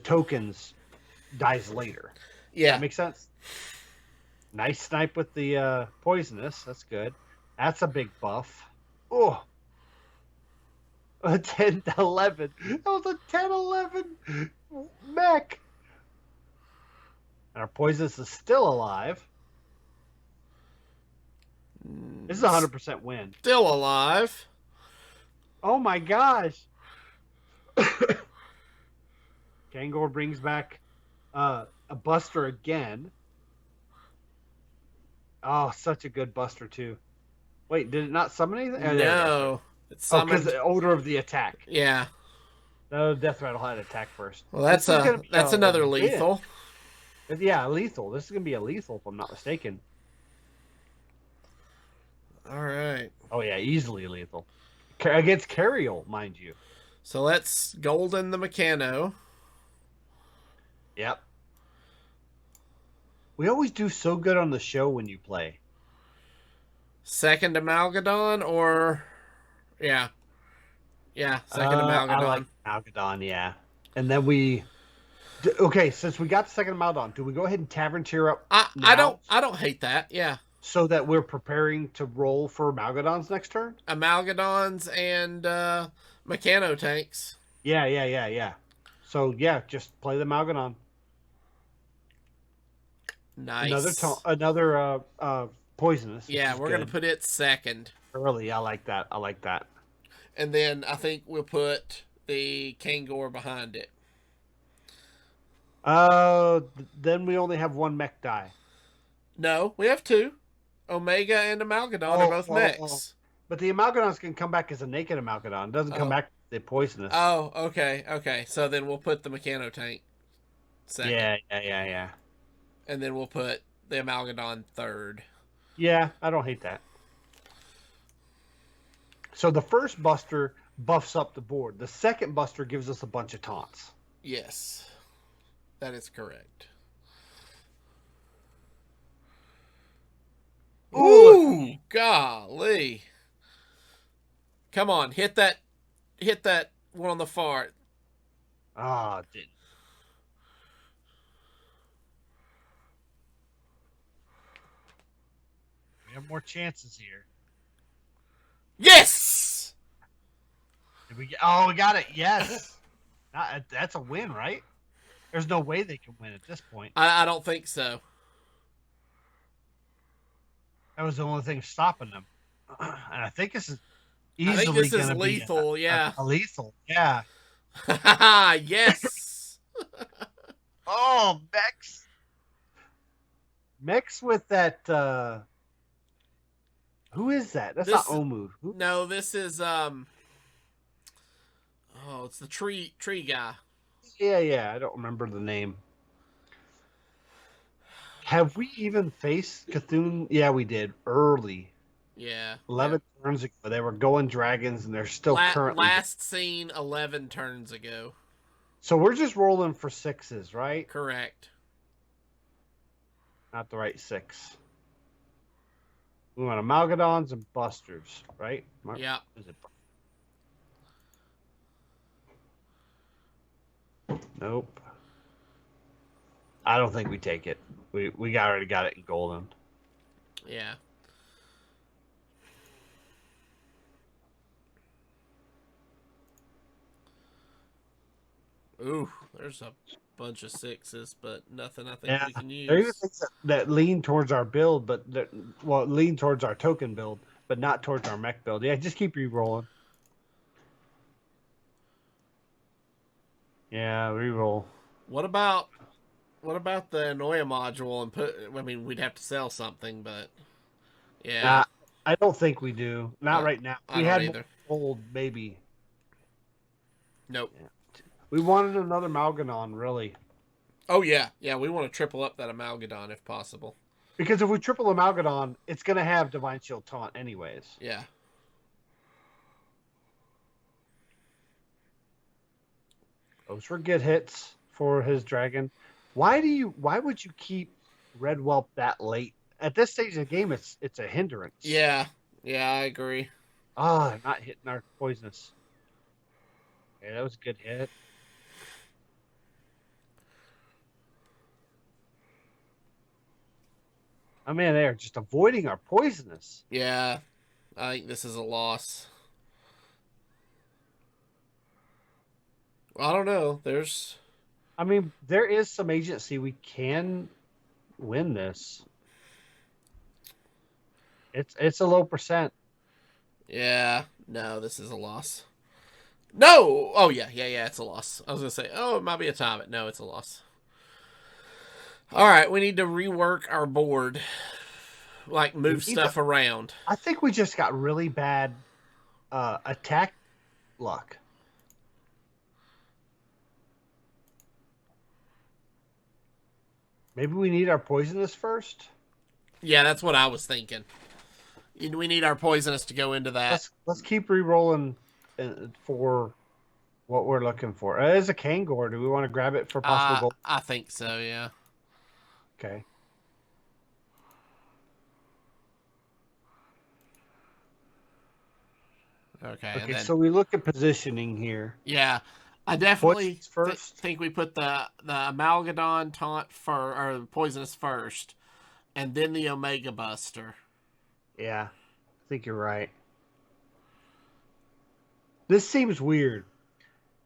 tokens dies later. Yeah. That makes sense? Nice snipe with the poisonous. That's good. That's a big buff. Oh. A 10 to 11. That was a 10-11 mech. And our Poisonous is still alive. This is a 100% win. Still alive. Oh my gosh. Kangor brings back a Buster again. Oh, such a good Buster, too. Wait, did it not summon anything? Oh, there it goes. No. It's Oh, because summoned. the order of the attack. Yeah. No, Death Rattle had attack first. Well, that's another lethal. Yeah, lethal. This is going to be a lethal, if I'm not mistaken. All right. Oh, yeah, easily lethal. Against Cariel, mind you. So let's golden the Mechano. Yep. We always do so good on the show when you play. Second Amalgadon or... Yeah. Yeah, second Amalgadon. I like Amalgadon, yeah. And then we... Okay, since we got the second Amalgadon, do we go ahead and Tavern Tier up now? I don't hate that, yeah. So that we're preparing to roll for Amalgadons next turn? Amalgadons and Mechano tanks. Yeah. So, yeah, just play the Amalgadon. Nice. Another Poisonous. Yeah, we're going to put it second. Early, I like that. And then I think we'll put the Kangor behind it. Then we only have one mech die. No, we have two. Omega and Amalgadon are both mechs. But the Amalgadons can come back as a naked Amalgadon. It doesn't come back as the Poisonous. Oh, okay. So then we'll put the Mechano tank second. Yeah. And then we'll put the Amalgadon third. Yeah, I don't hate that. So the first Buster buffs up the board. The second Buster gives us a bunch of taunts. Yes. That is correct. Ooh, golly. Come on, hit that one on the far. Ah, didn't. We have more chances here. Yes! Did we got it. Yes. That's a win, right? There's no way they can win at this point. I don't think so. That was the only thing stopping them. And I think this is easily I think this is lethal. Yeah. A lethal. Yeah. Yes. Oh, Mix with that who is that? That's not Omu. No, this is it's the tree guy. Yeah, I don't remember the name. Have we even faced Cthulhu? Yeah, we did early. Yeah. 11 turns ago. They were going dragons, and they're still currently... Last seen 11 turns ago. So we're just rolling for sixes, right? Correct. Not the right six. We want Amalgadons and Busters, right? Yeah. Is it... Nope. I don't think we take it. We already got it in golden. Yeah. Ooh, there's a bunch of sixes, but nothing I think we can use. There are things that lean towards our build, but lean towards our token build, but not towards our mech build. Yeah, just keep re-rolling. Yeah, re-roll. What about the Anoia module and put? I mean, we'd have to sell something, but yeah. I don't think we do. Not right now. We had either. Gold, maybe. Nope. Yeah. We wanted another Amalgadon, really. Oh yeah. We want to triple up that Amalgadon if possible. Because if we triple Amalgadon, it's going to have Divine Shield Taunt anyways. Yeah. Those were good hits for his dragon. Why would you keep Red Whelp that late? At this stage of the game, it's a hindrance. Yeah, I agree. Not hitting our Poisonous. Yeah, that was a good hit. I mean, they're just avoiding our Poisonous. Yeah, I think this is a loss. I don't know. There's I mean, there is some agency we can win this. It's a low percent. yeah. No, this is a loss. No. Oh yeah. It's a loss. I was gonna say, oh, it might be a tie, but no, it's a loss. All right, we need to rework our board, like We move need to, stuff around. I think we just got really bad attack luck. Maybe we need our poisonous first. Yeah, that's what I was thinking. We need our poisonous to go into that. Let's keep re-rolling for what we're looking for. It is a Kangor. Do we want to grab it for possible gold? I think so. Yeah. Okay. Okay. Okay, And then so we look at positioning here. yeah, I definitely Poisonous first. think we put the Amalgadon taunt or poisonous first, and then the Omega Buster. Yeah, I think you're right. This seems weird,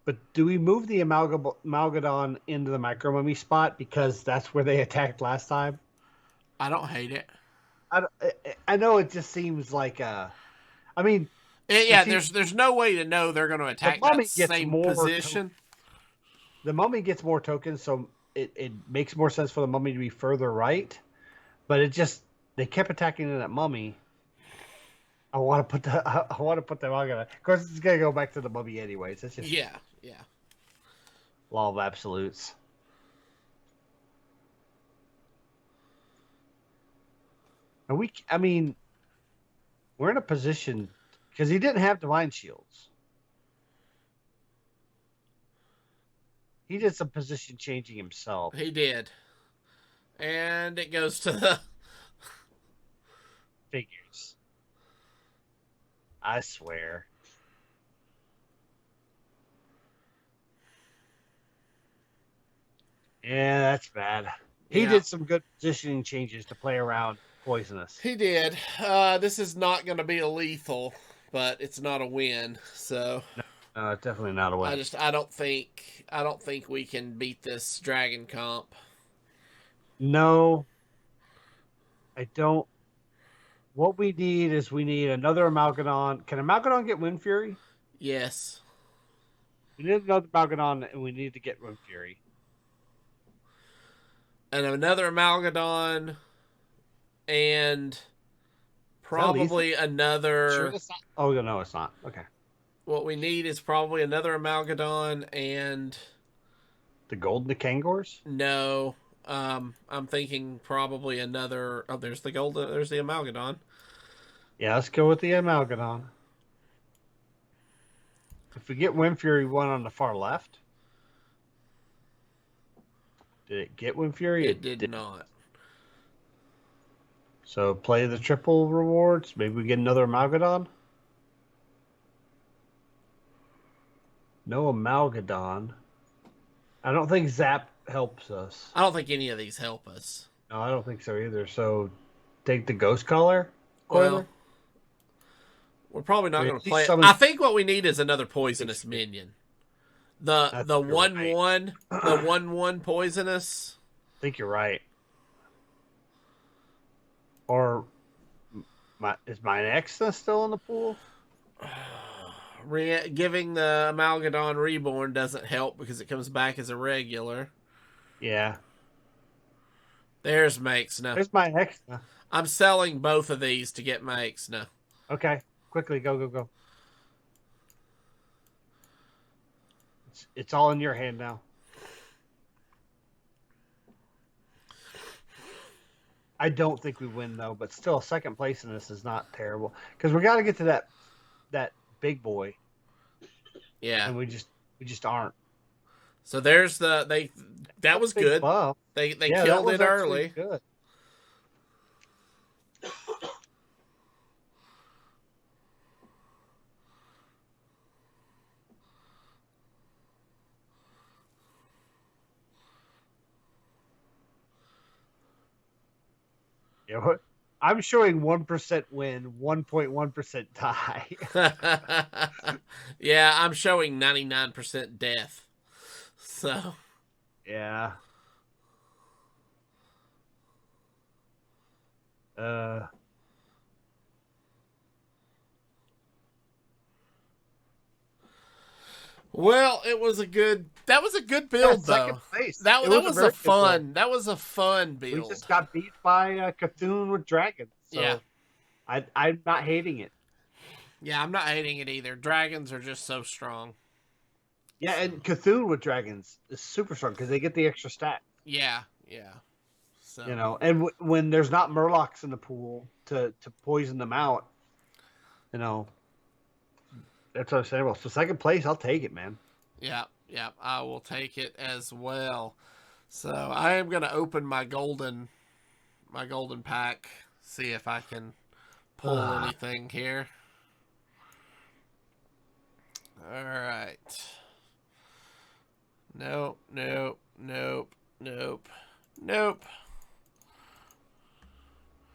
but do we move the Amalgadon into the Micro Mummy spot because that's where they attacked last time? I don't hate it. I know it just seems like I mean, Yeah, there's no way to know they're going to attack that same position. The mummy gets more tokens, so it makes more sense for the mummy to be further right. But they kept attacking that mummy. I want to put the manga. Of course, it's gonna go back to the mummy anyways. It's just yeah. law of absolutes. And I mean, we're in a position because he didn't have divine shields. He did some position changing himself. He did, and it goes to the Figures. I swear. Yeah, that's bad. He did some good positioning changes to play around poisonous. He did. This is not going to be a lethal, but it's not a win. So no, definitely not a win. I don't think we can beat this dragon comp. No, I don't. What we need is another Amalgadon. Can Amalgadon get Wind Fury? Yes. We need another Amalgadon, and we need to get Wind Fury. And another Amalgadon, and probably another. Sure, it's not. Oh no, it's not. Okay. What we need is probably another Amalgadon and the Golden Kangors. No, I'm thinking probably another. Oh, there's the Golden. There's the Amalgadon. Yeah, let's go with the Amalgadon. If we get Wind Fury one on the far left. Did it get Wind Fury? It did not. So play the triple rewards. Maybe we get another Amalgadon. No Amalgadon. I don't think Zap helps us. I don't think any of these help us. No, I don't think so either. So take the Ghost Color. Well, we're probably not going to play it. I think what we need is another poisonous minion. The 1/1 poisonous. I think you're right. Or is mine Exna still in the pool? Giving the Amalgadon Reborn doesn't help because it comes back as a regular. Yeah. There's Maxna. There's my Exna. I'm selling both of these to get my Maxna. Okay. Quickly, go. It's all in your hand now. I don't think we win though, but still, second place in this is not terrible because we got to get to that big boy. Yeah, and we just aren't. So there's that was good. Buff. They killed it early. Good. You know, I'm showing 1% win, 1.1% die. Yeah, I'm showing 99% death. So, Yeah. well, that was a good Yeah, build second though. place. That It that was a was a very good build. that was a fun We build. just got beat by Cthulhu with dragons, Yeah. so I'm not hating it. Yeah, I'm not hating it either. Dragons are just so strong. Yeah, So, and Cthulhu with dragons is super strong because they get the extra stat. yeah, yeah. So, And when there's not Murlocs in the pool to poison them out, you know, that's what I'm saying. Well, so second place, I'll take it, man. yeah, yeah, I will take it as well. So, I am going to open my golden pack, see if I can pull Ah, anything here. All right. Nope, nope, nope, nope, nope.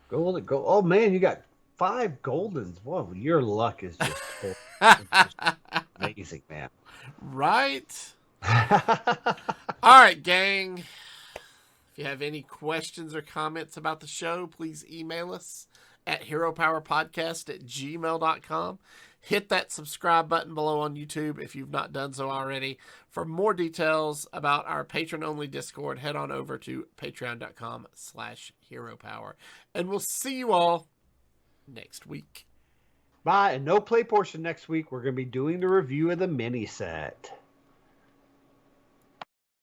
golden, go. Oh man, you got 5 goldens. Whoa, your luck is just total. It's just amazing, man. Right? All right, gang. If you have any questions or comments about the show, please email us at heropowerpodcast@gmail.com. Hit that subscribe button below on YouTube if you've not done so already. For more details about our patron-only Discord, head on over to patreon.com/heropower. And we'll see you all next week. Bye, and no play portion next week. We're going to be doing the review of the mini set.